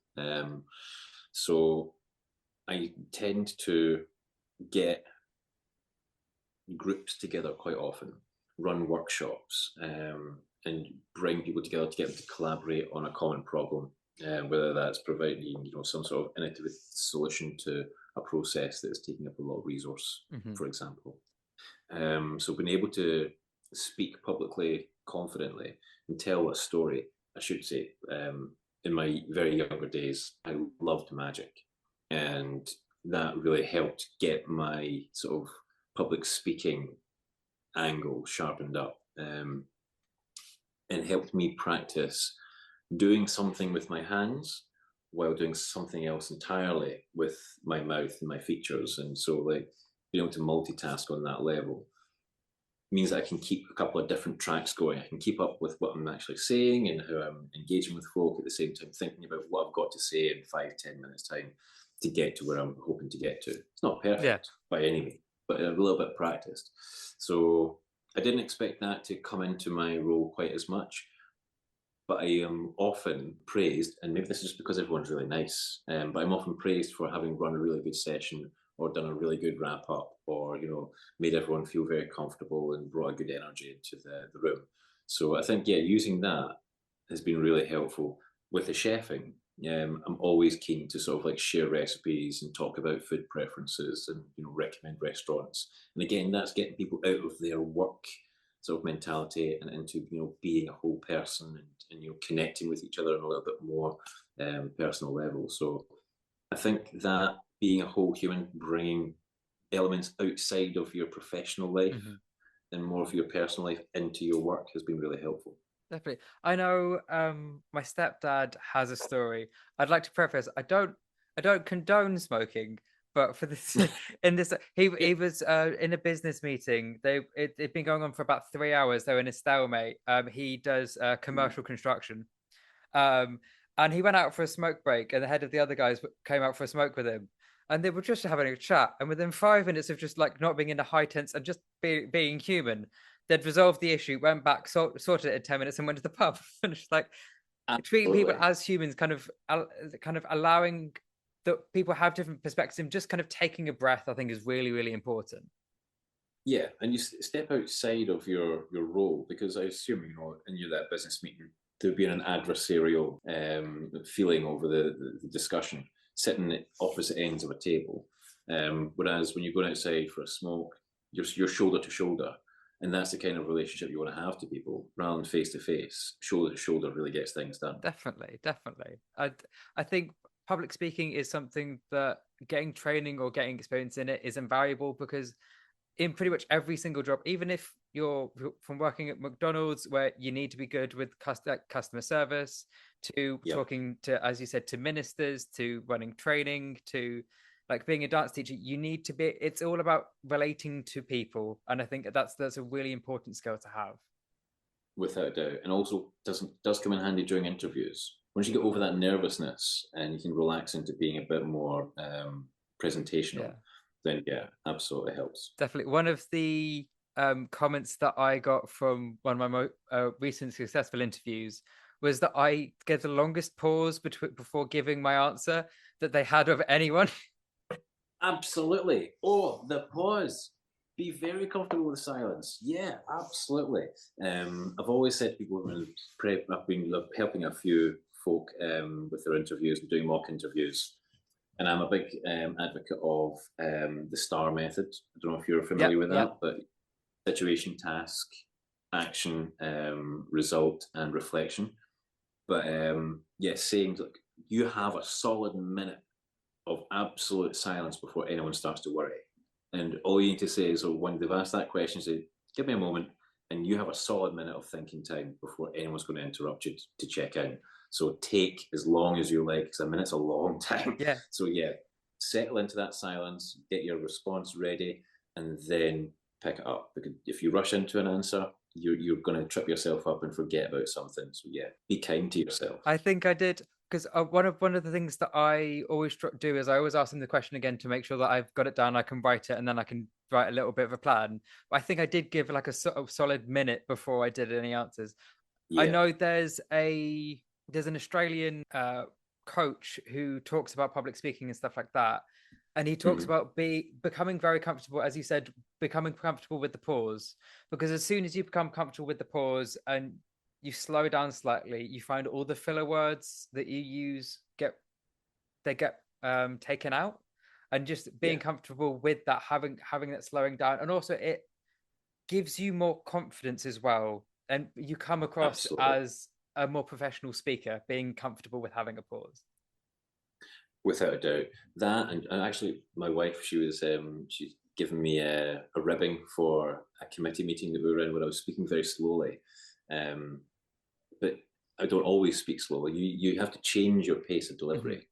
So I tend to get groups together quite often, run workshops, and bring people together to get them to collaborate on a common problem, whether that's providing some sort of innovative solution to a process that is taking up a lot of resource, for example. So being able to speak publicly, confidently, and tell a story, I should say, in my very younger days, I loved magic, and that really helped get my sort of public speaking angle sharpened up, and helped me practice doing something with my hands while doing something else entirely with my mouth and my features. And so, like, being able to multitask on that level means that I can keep a couple of different tracks going. I can keep up with what I'm actually saying and how I'm engaging with folk, at the same time thinking about what I've got to say in 5-10 minutes time to get to where I'm hoping to get to. It's not perfect by any means, but a little bit practiced. So I didn't expect that to come into my role quite as much, but I am often praised, and maybe this is just because everyone's really nice, but I'm often praised for having run a really good session or done a really good wrap up, or made everyone feel very comfortable and brought a good energy into the room. So I think using that has been really helpful. With the chefing, I'm always keen to sort of like share recipes and talk about food preferences and recommend restaurants. And again, that's getting people out of their work sort of mentality and into being a whole person and connecting with each other on a little bit more personal level. So I think that being a whole human, bringing elements outside of your professional life Hmm. and more of your personal life into your work has been really helpful. Definitely. I know my stepdad has a story. I'd like to preface, I don't condone smoking, but for this in this he was in a business meeting. It'd been going on for about 3 hours. They were in a stalemate. He does commercial construction. Um, and he went out for a smoke break, and the head of the other guys came out for a smoke with him. And they were just having a chat. And within 5 minutes of just like not being in a high tense and just being human, they'd resolved the issue, went back, sorted it in 10 minutes, and went to the pub. And it's like treating people Absolutely. as humans, kind of allowing that people have different perspectives, and just kind of taking a breath, I think is really, really important. Yeah, and you step outside of your role, because I assume, in that business meeting, there'd be an adversarial feeling over the discussion, sitting at opposite ends of a table. Whereas when you're going outside for a smoke, you're shoulder to shoulder, and that's the kind of relationship you want to have to people, rather than face to face. Shoulder to shoulder really gets things done. Definitely, definitely. I think public speaking is something that getting training or getting experience in it is invaluable, because in pretty much every single job, even if you're from working at McDonald's, where you need to be good with customer service, to Yep. talking to, as you said, to ministers, to running training, to like being a dance teacher, you need to be. It's all about relating to people, and I think that's a really important skill to have. Without a doubt, and also does come in handy during interviews. Once you get over that nervousness and you can relax into being a bit more Yeah. presentational, then yeah, absolutely helps. Definitely. One of the comments that I got from one of my recent successful interviews was that I gave the longest pause before giving my answer that they had of anyone. Absolutely. Oh, the pause. Be very comfortable with silence. Yeah, absolutely. I've always said to people when I've been helping a few folk with their interviews and doing mock interviews, and I'm a big advocate of the STAR method. I don't know if you're familiar Yep, with yep. that, but situation, task, action, result, and reflection. But yeah, saying, look, you have a solid minute of absolute silence before anyone starts to worry. And all you need to say is, or when they've asked that question, say, give me a moment, and you have a solid minute of thinking time before anyone's going to interrupt you to check in. So take as long as you like, because a minute's a long time. Yeah. So yeah, settle into that silence, get your response ready, and then pick it up. Because if you rush into an answer, you're going to trip yourself up and forget about something. So yeah, be kind to yourself. I think I did, because one of the things that I always do is I always ask them the question again to make sure that I've got it down, I can write it, and then I can write a little bit of a plan. But I think I did give like a sort of solid minute before I did any answers. I Yeah. know there's an Australian coach who talks about public speaking and stuff like that, and he talks Mm-hmm. about becoming very comfortable, as you said, becoming comfortable with the pause. Because as soon as you become comfortable with the pause and you slow down slightly, you find all the filler words that you use get taken out, and just being Yeah. comfortable with that, having that slowing down, and also it gives you more confidence as well, and you come across Absolutely. as a more professional speaker, being comfortable with having a pause. Without a doubt, that and actually, my wife, she's given me a ribbing for a committee meeting that we were in where I was speaking very slowly, um, but I don't always speak slowly. You have to change your pace of Mhm. delivery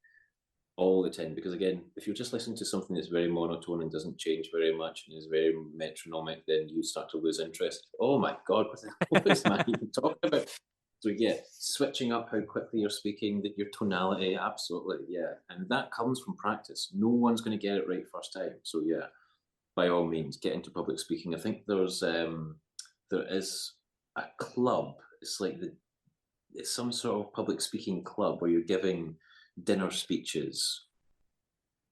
all the time, because again, if you're just listening to something that's very monotone and doesn't change very much and is very metronomic, then you start to lose interest. Oh my god, what is man even talking about? So yeah, switching up how quickly you're speaking, that your tonality, absolutely, yeah, and that comes from practice. No one's going to get it right first time. So yeah, by all means, get into public speaking. I think there is a club. It's like it's some sort of public speaking club where you're giving dinner speeches.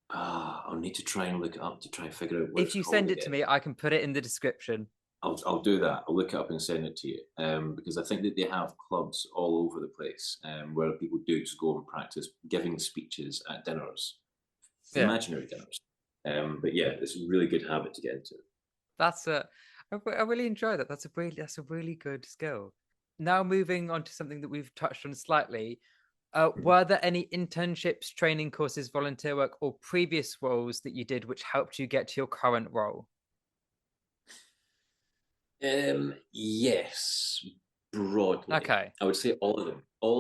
I'll need to try and look it up to try and figure out what If it's you called send it to again. me, I can put it in the description. I'll do that. I'll look it up and send it to you, because I think that they have clubs all over the place, where people do just go and practice giving speeches at dinners, Yeah, imaginary dinners. But yeah, it's a really good habit to get into. that's a. I really enjoy that. That's a really good skill. Now moving on to something that we've touched on slightly. Were there any internships, training courses, volunteer work, or previous roles that you did which helped you get to your current role? Yes, broadly. Okay. I would say all of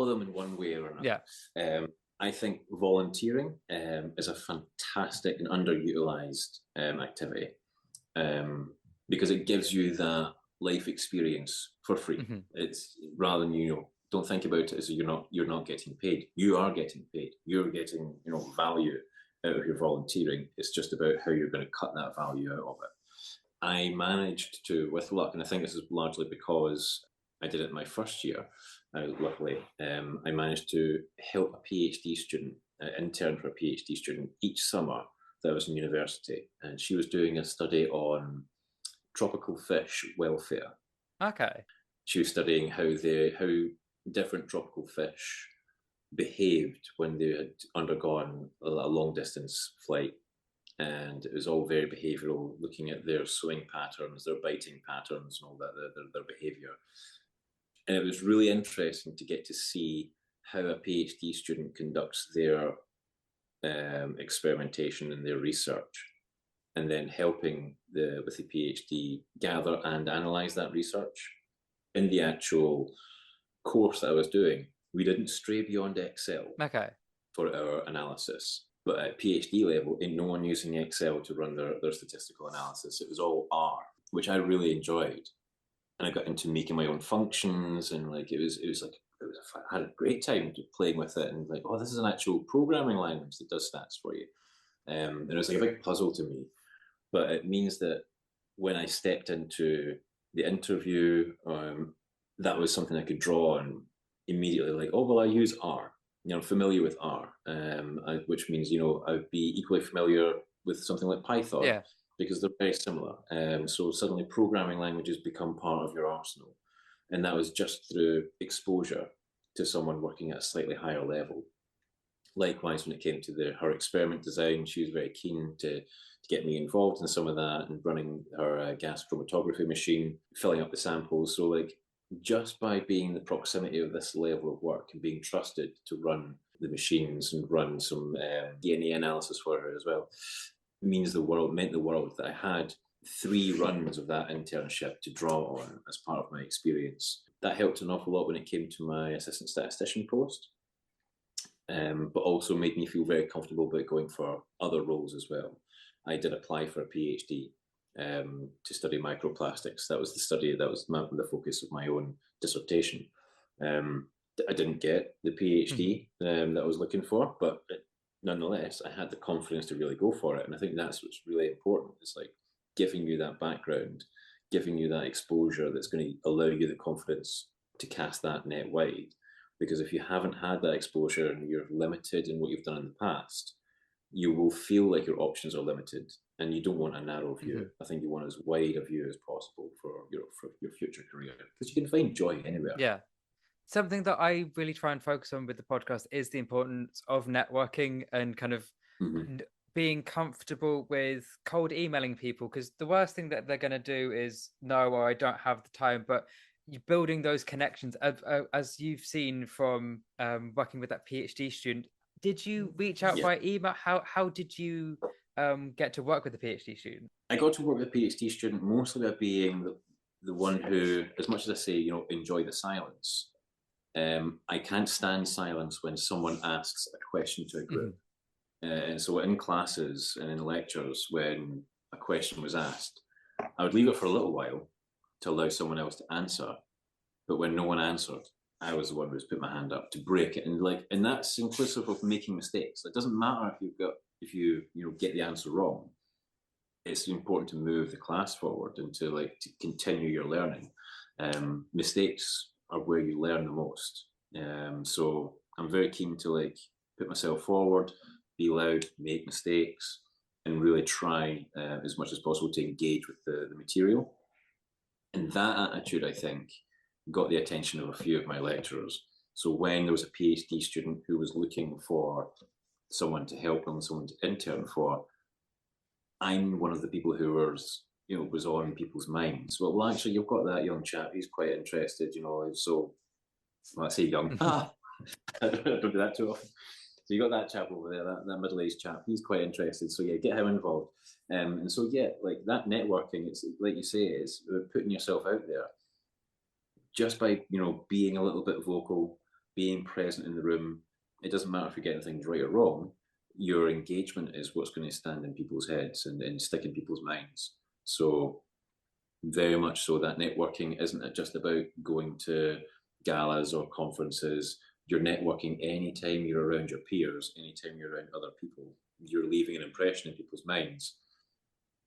them in one way or Yeah. another. I think volunteering is a fantastic and underutilized activity because it gives you that life experience for free. Mm-hmm. It's rather than don't think about it as you're not getting paid. You are getting paid. You're getting value out of your volunteering. It's just about how you're going to cut that value out of it. I managed to, with luck, and I think this is largely because I did it in my first year. Luckily, I managed to help a PhD student, intern for a PhD student each summer that I was in university, and she was doing a study on tropical fish welfare. Okay. She was studying how different tropical fish behaved when they had undergone a long distance flight, and it was all very behavioural, looking at their swimming patterns, their biting patterns, and all that, their behaviour. And it was really interesting to get to see how a PhD student conducts their experimentation and their research, and then helping with the PhD gather and analyse that research. In the actual course that I was doing, we didn't stray beyond Excel for our analysis. But at PhD level, no one using Excel to run their statistical analysis. It was all R, which I really enjoyed. And I got into making my own functions, and I had a great time playing with it, and this is an actual programming language that does stats for you. And it was like a big puzzle to me. But it means that when I stepped into the interview, that was something I could draw on immediately. I use R. I'm familiar with R, which means I'd be equally familiar with something like Python, because they're very similar. So suddenly programming languages become part of your arsenal, and that was just through exposure to someone working at a slightly higher level. Likewise, when it came to her experiment design, she was very keen to get me involved in some of that and running her gas chromatography machine, filling up the samples. So just by being in the proximity of this level of work and being trusted to run the machines and run some DNA analysis for her as well, meant the world that I had 3 runs of that internship to draw on as part of my experience. That helped an awful lot when it came to my assistant statistician post, but also made me feel very comfortable about going for other roles as well. I did apply for a PhD to study microplastics. That was the focus of my own dissertation. I didn't get the PhD that I was looking for, but nonetheless, I had the confidence to really go for it. And I think that's what's really important. It's giving you that background, giving you that exposure that's going to allow you the confidence to cast that net wide. Because if you haven't had that exposure and you're limited in what you've done in the past, you will feel like your options are limited, and you don't want a narrow view. I think you want as wide a view as possible for your future career, because you can find joy anywhere. Yeah. Something that I really try and focus on with the podcast is the importance of networking and kind of being comfortable with cold emailing people, because the worst thing that they're going to do is no, or I don't have the time. But you're building those connections, as you've seen from working with that PhD student. Did you reach out by email? How did you get to work with the PhD student? I got to work with a PhD student mostly by being the one who, as much as I say, enjoy the silence, I can't stand silence when someone asks a question to a group. And so in classes and in lectures, when a question was asked, I would leave it for a little while to allow someone else to answer. But when no one answered, I was the one who was put my hand up to break it. And that's inclusive of making mistakes. It doesn't matter if you get the answer wrong. It's important to move the class forward and to continue your learning. Mistakes are where you learn the most. So I'm very keen to put myself forward, be loud, make mistakes, and really try as much as possible to engage with the material. And that attitude, I think, got the attention of a few of my lecturers. So when there was a PhD student who was looking for someone to help them, someone to intern for, I'm one of the people who was on people's minds. Well, actually, you've got that young chap, he's quite interested, so, well, I say young, I don't do that too often. So you got that chap over there, that middle-aged chap. He's quite interested. So yeah, get him involved. And so yeah, like that networking, it's like you say, it's putting yourself out there just by being a little bit vocal, being present in the room. It doesn't matter if you're getting things right or wrong. Your engagement is what's going to stand in people's heads and stick in people's minds. So very much so, that networking isn't just about going to galas or conferences. You're networking anytime you're around your peers, anytime you're around other people. You're leaving an impression in people's minds.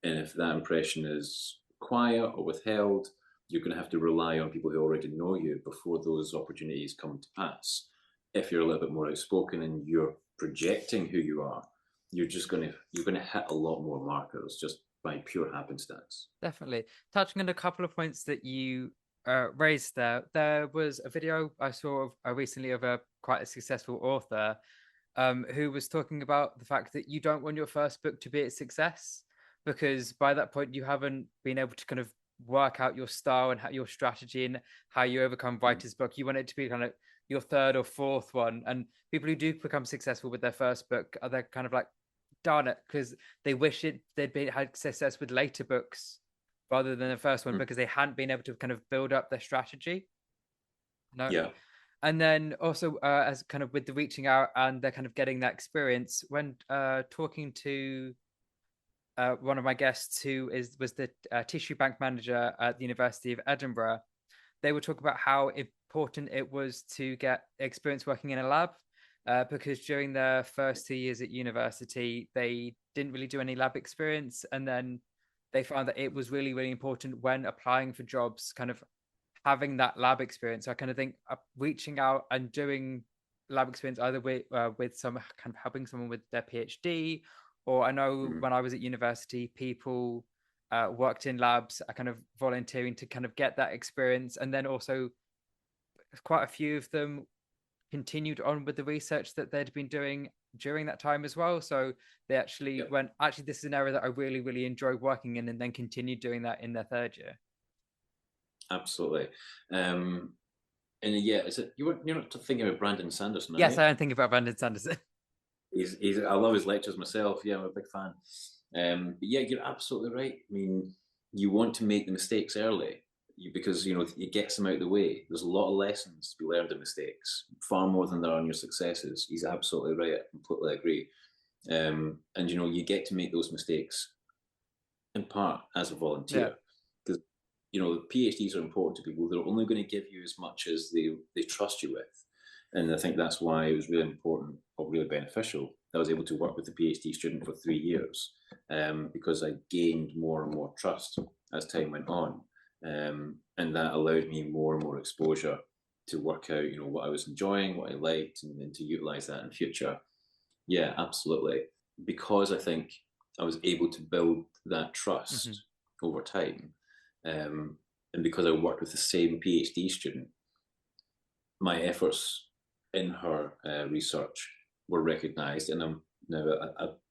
And if that impression is quiet or withheld, you're going to have to rely on people who already know you before those opportunities come to pass. If you're a little bit more outspoken and you're projecting who you are, you're going to hit a lot more markers just by pure happenstance. Definitely. Touching on a couple of points that you raised there, there was a video I saw recently of a quite a successful author who was talking about the fact that you don't want your first book to be a success, because by that point you haven't been able to kind of work out your style and your strategy and how you overcome writer's block. You want it to be kind of your third or fourth one. And people who do become successful with their first book are they're kind of like, darn it, because they wish they'd had success with later books rather than the first one because they hadn't been able to kind of build up their strategy. No. Yeah. And then also as kind of with the reaching out and they're kind of getting that experience, when talking to one of my guests who was the tissue bank manager at the University of Edinburgh, they would talk about how important it was to get experience working in a lab, because during their first 2 years at university, they didn't really do any lab experience. And then they found that it was really, really important when applying for jobs, kind of having that lab experience. So I kind of think reaching out and doing lab experience either with some kind of helping someone with their PhD, or I know when I was at university, people worked in labs, kind of volunteering to kind of get that experience. And then also quite a few of them continued on with the research that they'd been doing during that time as well. So they actually went, actually, this is an area that I really, really enjoy working in, and then continued doing that in their third year. Absolutely. And yeah, you're not thinking about Brandon Sanderson? Yes, I am thinking about Brandon Sanderson. I love his lectures myself. Yeah, I'm a big fan. But yeah, you're absolutely right. I mean, you want to make the mistakes early because it gets them out of the way. There's a lot of lessons to be learned in mistakes, far more than there are in your successes. He's absolutely right. I completely agree. And you get to make those mistakes in part as a volunteer, because PhDs are important to people. They're only going to give you as much as they trust you with. And I think that's why it was really important or really beneficial that I was able to work with a PhD student for 3 years, because I gained more and more trust as time went on. And that allowed me more and more exposure to work out, what I was enjoying, what I liked, and to utilize that in future. Yeah, absolutely. Because I think I was able to build that trust over time, and because I worked with the same PhD student, my efforts in her research were recognised, and I'm now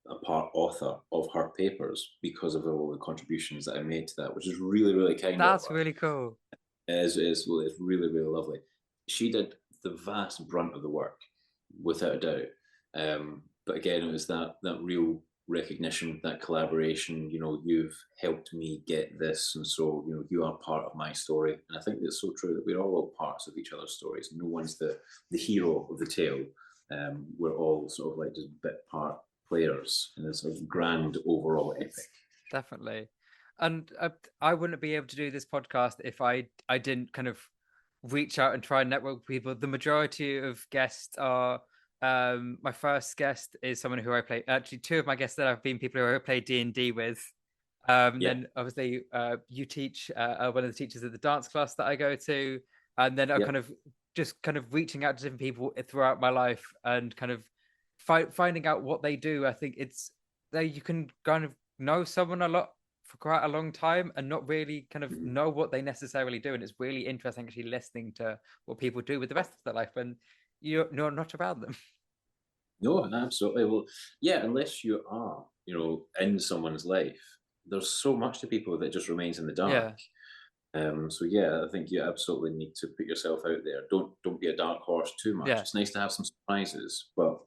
a part author of her papers because of all the contributions that I made to that, which is really, really kind of her. That's really cool. It's really, really lovely. She did the vast brunt of the work, without a doubt. But again, it was that real recognition, that collaboration. You've helped me get this, and so you are part of my story. And I think it's so true that we're all parts of each other's stories. No one's the hero of the tale. We're all sort of like just bit part players in this sort of grand overall epic. Definitely. And I wouldn't be able to do this podcast if I didn't kind of reach out and try and network with people. The majority of guests are my first guest is someone who I play. Actually, two of my guests that have been people who I play D&D with. Then obviously you teach one of the teachers at the dance class that I go to, and then I kind of reaching out to different people throughout my life and kind of finding out what they do. I think it's that you can kind of know someone a lot for quite a long time and not really kind of know what they necessarily do, and it's really interesting actually listening to what people do with the rest of their life when you're not around them. No, absolutely. Well, yeah, unless you are, in someone's life, there's so much to people that just remains in the dark. So yeah, I think you absolutely need to put yourself out there. Don't be a dark horse too much. Yeah, It's nice to have some surprises, but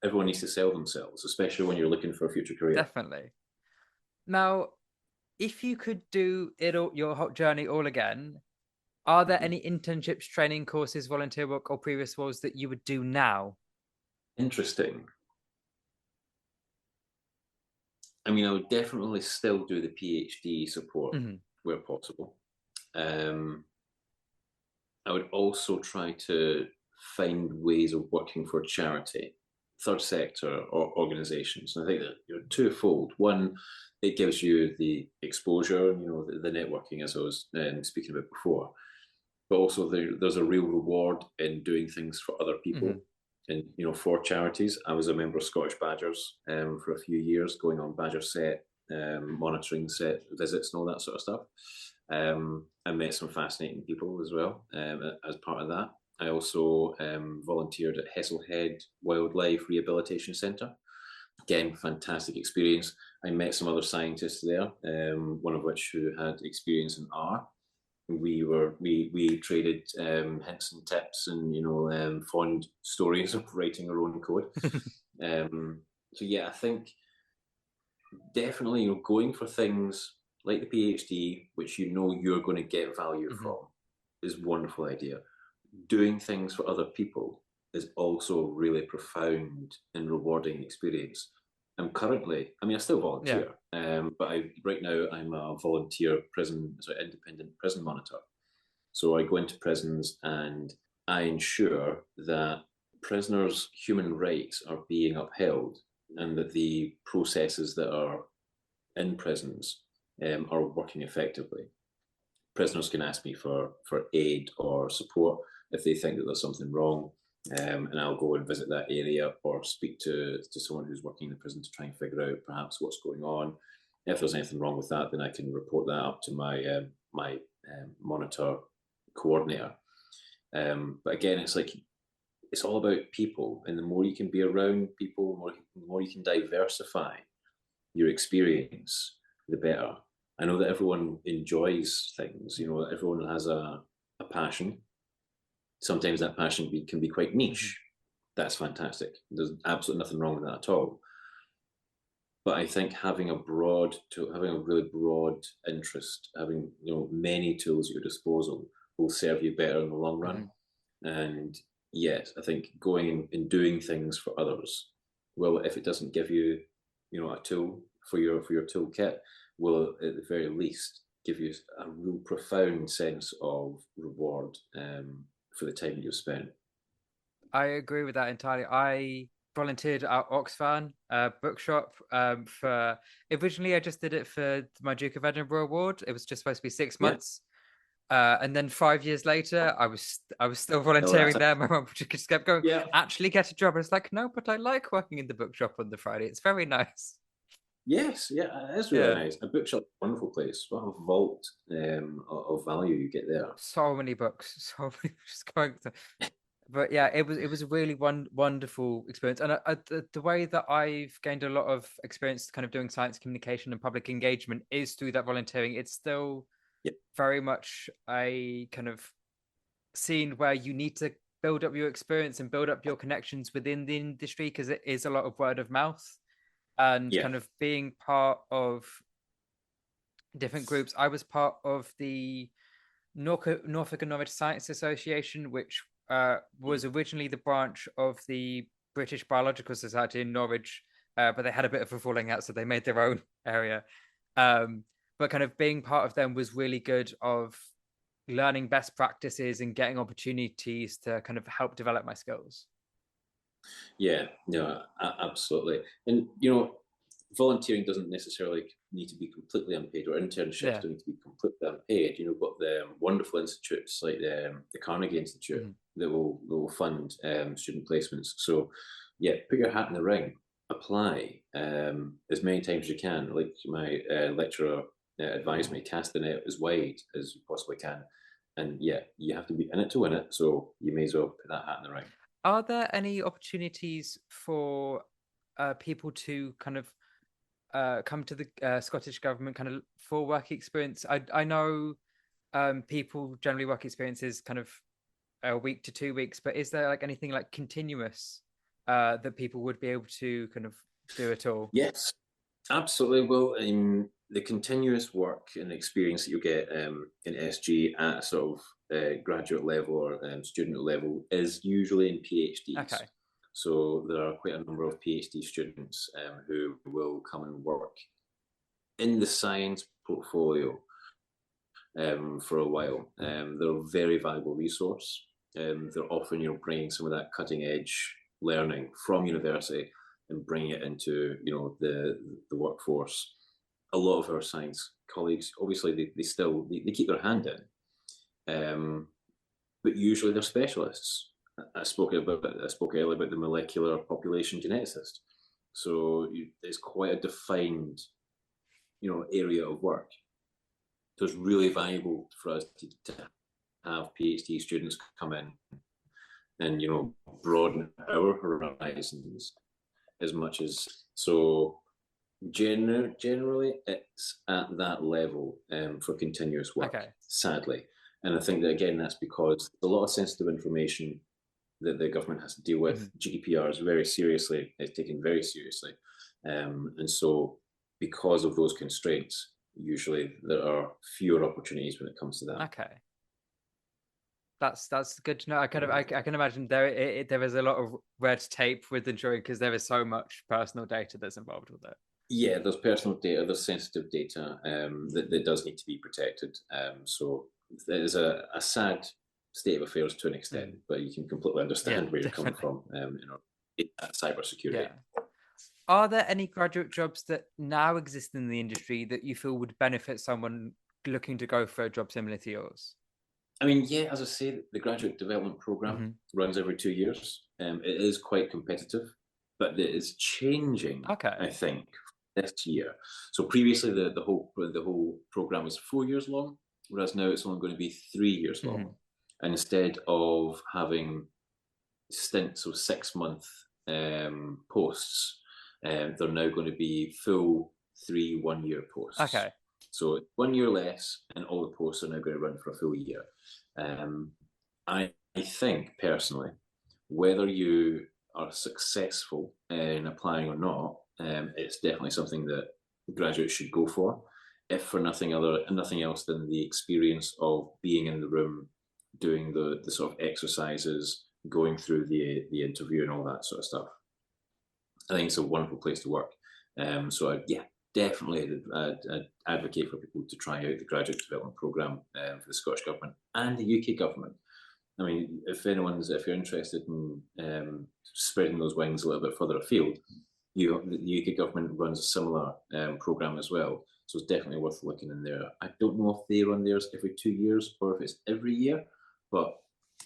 everyone needs to sell themselves, especially when you're looking for a future career. definitely. Now, if you could do it all, your whole journey all again, are there Mhm. any internships, training courses, volunteer work, or previous roles that you would do now? Interesting. I mean, I would definitely still do the PhD support Mhm. where possible. Um, I would also try to find ways of working for charity, third sector or organizations. And I think that you're twofold. One, it gives you the exposure, the networking, as I was speaking about before, but also there's a real reward in doing things for other Mhm. people and for charities. I was a member of Scottish Badgers for a few years, going on Badger set, monitoring set visits and all that sort of stuff. I met some fascinating people as well as part of that. I also volunteered at Hesslehead Wildlife Rehabilitation Centre. Again, fantastic experience. I met some other scientists there, one of which who had experience in R. We traded hints and tips and fond stories of writing our own code. Um, so yeah, I think definitely going for things like the PhD, which you're going to get value Mhm. from, is a wonderful idea. Doing things for other people is also a really profound and rewarding experience. I still Yeah. volunteer, but right now I'm a volunteer independent prison monitor. So I go into prisons and I ensure that prisoners' human rights are being upheld and that the processes that are in prisons are working effectively. Prisoners can ask me for aid or support if they think that there's something wrong, and I'll go and visit that area or speak to someone who's working in the prison to try and figure out perhaps what's going on. If there's anything wrong with that, then I can report that up to my monitor coordinator. But again, it's all about people, and the more you can be around people, the more you can diversify your experience, the better. I know that everyone enjoys things, that everyone has a passion. Sometimes that passion can be quite Mhm. niche. That's fantastic. There's absolutely nothing wrong with that at all. But I think having having a really broad interest, having many tools at your disposal will serve you better in the long run. Mhm. And yes, I think going and doing things for others, well, if it doesn't give you, a tool for your toolkit, will at the very least give you a real profound sense of reward for the time that you've spent. I agree with that entirely. I volunteered at Oxfam bookshop for originally I just did it for my Duke of Edinburgh award. It was just supposed to be six Yeah, months. And then 5 years later, I was still no, that's volunteering there. My mum just kept going, yeah, actually get a job. I was like, no, but I like working in the bookshop on the Friday. It's very nice. yes, yeah, it is really Yeah. nice. A bookshop, wonderful place. What a vault of value you get there. So many books. So many just going to but yeah, it was a really wonderful experience, and the way that I've gained a lot of experience, kind of doing science communication and public engagement, is through that volunteering. It's still Yeah, very much a kind of scene where you need to build up your experience and build up your connections within the industry because it is a lot of word of mouth and yeah, kind of being part of different groups. I was part of the Norfolk and Norwich Science Association, which was originally the branch of the British Biological Society in Norwich, but they had a bit of a falling out, so they made their own area. Um, but kind of being part of them was really good of learning best practices and getting opportunities to kind of help develop my skills. yeah. No, absolutely. And volunteering doesn't necessarily need to be completely unpaid, or internships Yeah. don't need to be completely unpaid. But the wonderful institutes like the Carnegie Institute Mhm. that will fund student placements. So, yeah, put your hat in the ring, apply as many times as you can. Like my lecturer advised me, cast the net as wide as you possibly can. And yeah, you have to be in it to win it. So you may as well put that hat in the ring. Are there any opportunities for people to kind of come to the Scottish government kind of for work experience? I know people generally work experience is kind of a week to 2 weeks, but is there like anything like continuous that people would be able to kind of do at all? Yes, absolutely. Well, in the continuous work and experience that you get in SG at sort of graduate level or student level is usually in PhDs. Okay. So there are quite a number of PhD students who will come and work in the science portfolio for a while. They're a very valuable resource. They're often, bringing some of that cutting edge learning from university and bringing it into, the workforce. A lot of our science colleagues, obviously, they still keep their hand in, but usually they're specialists. I spoke earlier about the molecular population geneticist. So it's quite a defined, area of work. So it's really valuable for us to have PhD students come in and broaden our horizons as much as so. Generally, it's at that level for continuous work. Okay. Sadly, and I think that again, that's because a lot of sensitive information that the government has to deal with. GDPR is very seriously. It's taken very seriously, and so because of those constraints, usually there are fewer opportunities when it comes to that. Okay. That's good to know. I can imagine there is a lot of red tape with ensuring because there is so much personal data that's involved with it. Yeah, there's personal data, there's sensitive data that does need to be protected. So it is a sad state of affairs to an extent, but you can completely understand where you're coming from. Cybersecurity. Yeah. Are there any graduate jobs that now exist in the industry that you feel would benefit someone looking to go for a job similar to yours? I mean, yeah, as I say, the graduate development program runs every 2 years. It is quite competitive, but it is changing. Okay. I think this year. So previously, the whole program was 4 years long, whereas now it's only going to be 3 years long. And instead of having stints of 6-month posts, they're now going to be full 3 1-year posts. Okay. So 1 year less, and all the posts are now going to run for a full year. I think personally, whether you are successful in applying or not, it's definitely something that graduates should go for, if for nothing else than the experience of being in the room, doing the sort of exercises, going through the interview and all that sort of stuff. I think it's a wonderful place to work. So definitely I'd advocate for people to try out the graduate development programme for the Scottish Government and the UK Government. I mean, if you're interested in spreading those wings a little bit further afield, the UK Government runs a similar programme as well. So it's definitely worth looking in there. I don't know if they run theirs every 2 years or if it's every year, but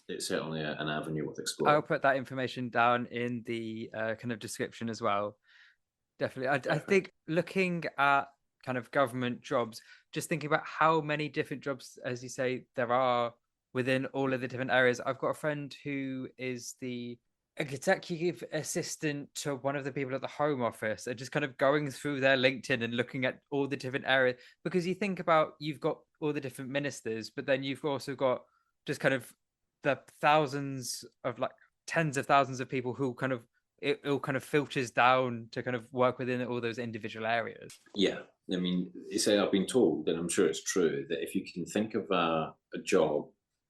it's certainly an avenue worth exploring. I'll put that information down in the kind of description as well. Definitely. I think looking at kind of government jobs, just thinking about how many different jobs, as you say, there are within all of the different areas. I've got a friend who is the executive assistant to one of the people at the Home Office, and just kind of going through their LinkedIn and looking at all the different areas. Because you think about, you've got all the different ministers, but then you've also got just kind of the thousands of, like, tens of thousands of people who kind of, it all kind of filters down to kind of work within all those individual areas. Yeah, I mean, I've been told, and I'm sure it's true, that if you can think of a job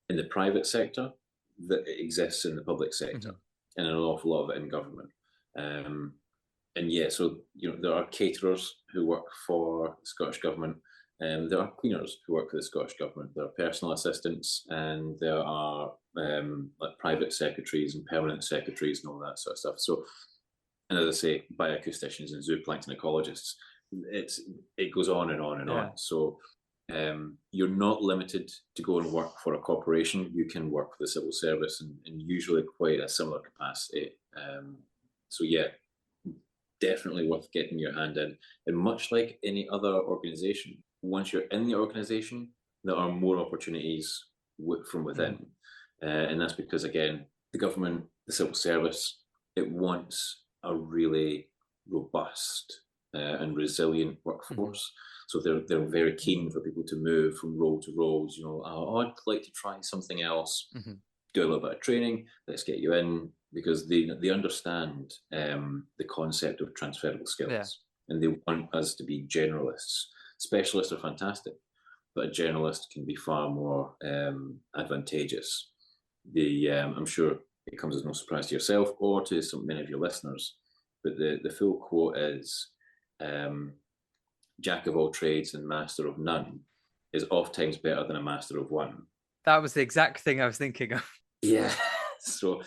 in the private sector, that it exists in the public sector, and an awful lot of it in government. So there are caterers who work for the Scottish Government, there are cleaners who work for the Scottish Government, there are personal assistants, and there are like private secretaries and permanent secretaries and all that sort of stuff. So, and as I say, bioacousticians and zooplankton ecologists, it goes on and on and on. So you're not limited to go and work for a corporation. You can work for the civil service in usually quite a similar capacity. Definitely worth getting your hand in. And much like any other organisation, once you're in the organisation, there are more opportunities from within. And that's because, again, the government, the civil service, it wants a really robust and resilient workforce. So they're very keen for people to move from role to roles. I'd like to try something else, do a little bit of training, let's get you in, because they understand the concept of transferable skills, and they want us to be generalists. Specialists are fantastic, but a generalist can be far more advantageous. I'm sure it comes as no surprise to yourself or to many of your listeners, but the full quote is, jack of all trades and master of none is oft times better than a master of one. That was the exact thing I was thinking of. Yeah. So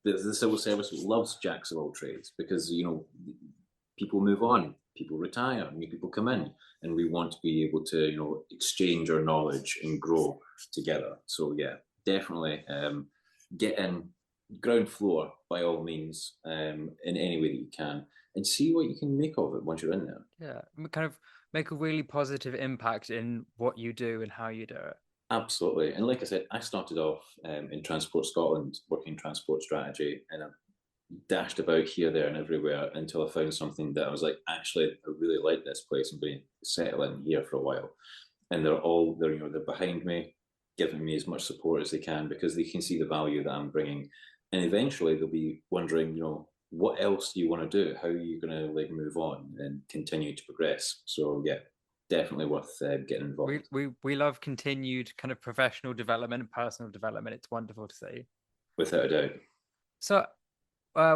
the civil service loves jacks of all trades because, people move on, people retire, new people come in, and we want to be able to, exchange our knowledge and grow together. So yeah, definitely get in ground floor by all means, in any way that you can, and see what you can make of it once you're in there. Yeah, kind of make a really positive impact in what you do and how you do it. Absolutely. And like I said, I started off in Transport Scotland, working transport strategy, and I dashed about here, there, and everywhere until I found something that I was like, actually, I really like this place. I'm going to settle in here for a while. And they're behind me, giving me as much support as they can because they can see the value that I'm bringing. And eventually they'll be wondering, what else do you want to do? How are you going to move on and continue to progress? So yeah, definitely worth getting involved. We love continued kind of professional development and personal development. It's wonderful to see. Without a doubt. So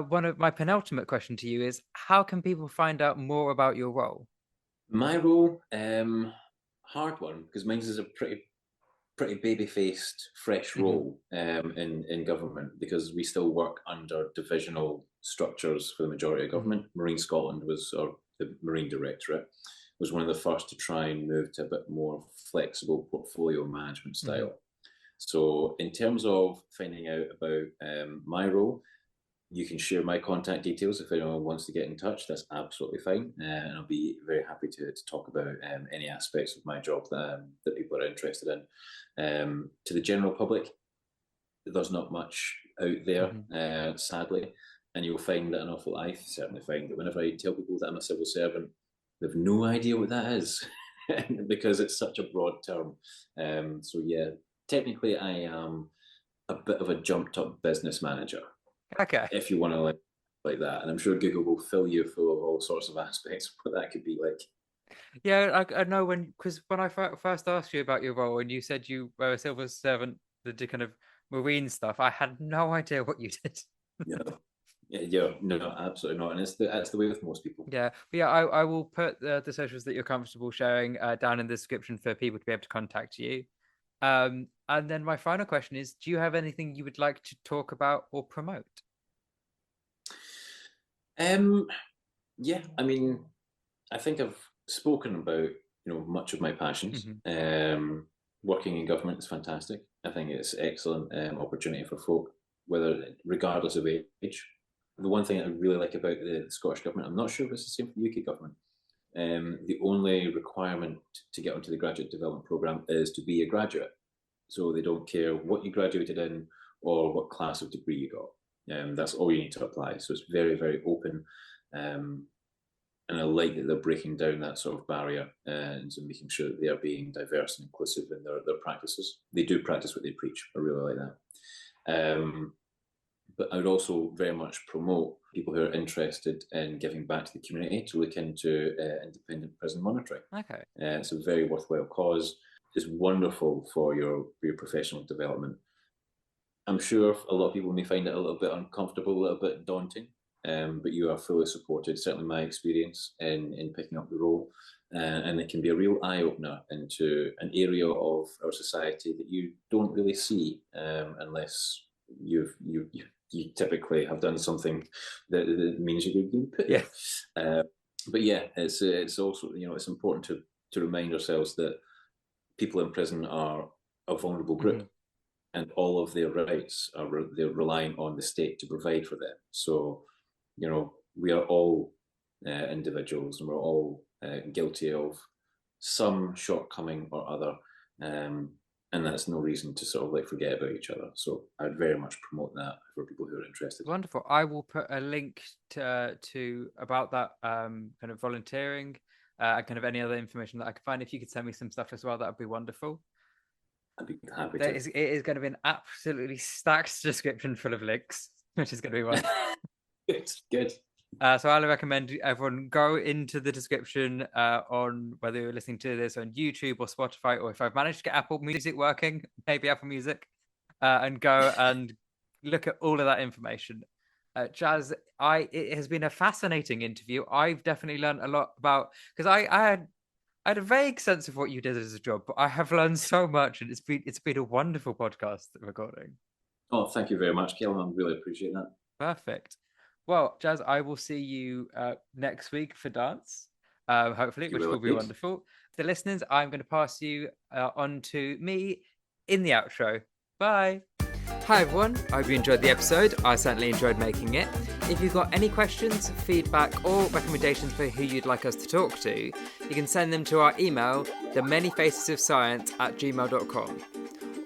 one of my penultimate question to you is, how can people find out more about your role? My role, hard one, because mine is a pretty baby-faced, fresh role in government, because we still work under divisional structures for the majority of government. Marine Scotland or the Marine Directorate was one of the first to try and move to a bit more flexible portfolio management style. So in terms of finding out about my role, you can share my contact details if anyone wants to get in touch. That's absolutely fine, and I'll be very happy to talk about any aspects of my job that people are interested in. To the general public, there's not much out there, sadly, and you'll find that I certainly find that whenever I tell people that I'm a civil servant, they've no idea what that is because it's such a broad term. So yeah, technically I am a bit of a jumped up business manager. Okay. If you want to like that, and I'm sure Google will fill you full of all sorts of aspects of what that could be like. Yeah, I know because when I first asked you about your role and you said you were a civil servant that did kind of marine stuff, I had no idea what you did. No, absolutely not, and that's the way with most people. Yeah, but yeah, I will put the socials that you're comfortable sharing down in the description for people to be able to contact you. And then my final question is, do you have anything you would like to talk about or promote? Yeah, I mean, I think I've spoken about much of my passions. Working in government is fantastic. I think it's excellent opportunity for folk, regardless of age. The one thing I really like about the Scottish government, I'm not sure if it's the same for the UK government. The only requirement to get onto the graduate development programme is to be a graduate. So they don't care what you graduated in or what class of degree you got. That's all you need to apply. So it's very, very open. And I like that they're breaking down that sort of barrier and making sure that they are being diverse and inclusive in their practices. They do practice what they preach. I really like that. But I would also very much promote people who are interested in giving back to the community to look into independent prison monitoring. Okay. It's a very worthwhile cause. It's wonderful for your professional development. I'm sure a lot of people may find it a little bit uncomfortable, a little bit daunting, but you are fully supported. Certainly my experience in picking up the role, and it can be a real eye-opener into an area of our society that you don't really see unless you typically have done something that means you've been put there. But yeah, it's also it's important to remind ourselves that people in prison are a vulnerable group, and all of their rights they're relying on the state to provide for them. So we are all individuals, and we're all guilty of some shortcoming or other. and that's no reason to sort of like forget about each other. So I'd very much promote that for people who are interested. Wonderful. I will put a link to about that kind of volunteering, and kind of any other information that I can find. If you could send me some stuff as well, that would be wonderful. I'd be happy It to. is going to be an absolutely stacked description full of links, which is going to be wonderful. Good. So I recommend everyone go into the description on whether you're listening to this on YouTube or Spotify, or if I've managed to get Apple Music working, maybe Apple Music, and go and look at all of that information. Jass, it has been a fascinating interview. I've definitely learned a lot about, because I had a vague sense of what you did as a job, but I have learned so much, and it's been a wonderful podcast recording. Oh, thank you very much, Caelum. I really appreciate that. Perfect. Well, Jass, I will see you next week for dance, hopefully, which will be wonderful. The listeners, I'm going to pass you on to me in the outro. Bye. Hi everyone, I hope you enjoyed the episode. I certainly enjoyed making it. If you've got any questions, feedback, or recommendations for who you'd like us to talk to, you can send them to our email, Themanyfacesofscience@gmail.com.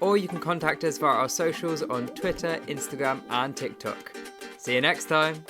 Or you can contact us via our socials on Twitter, Instagram, and TikTok. See you next time.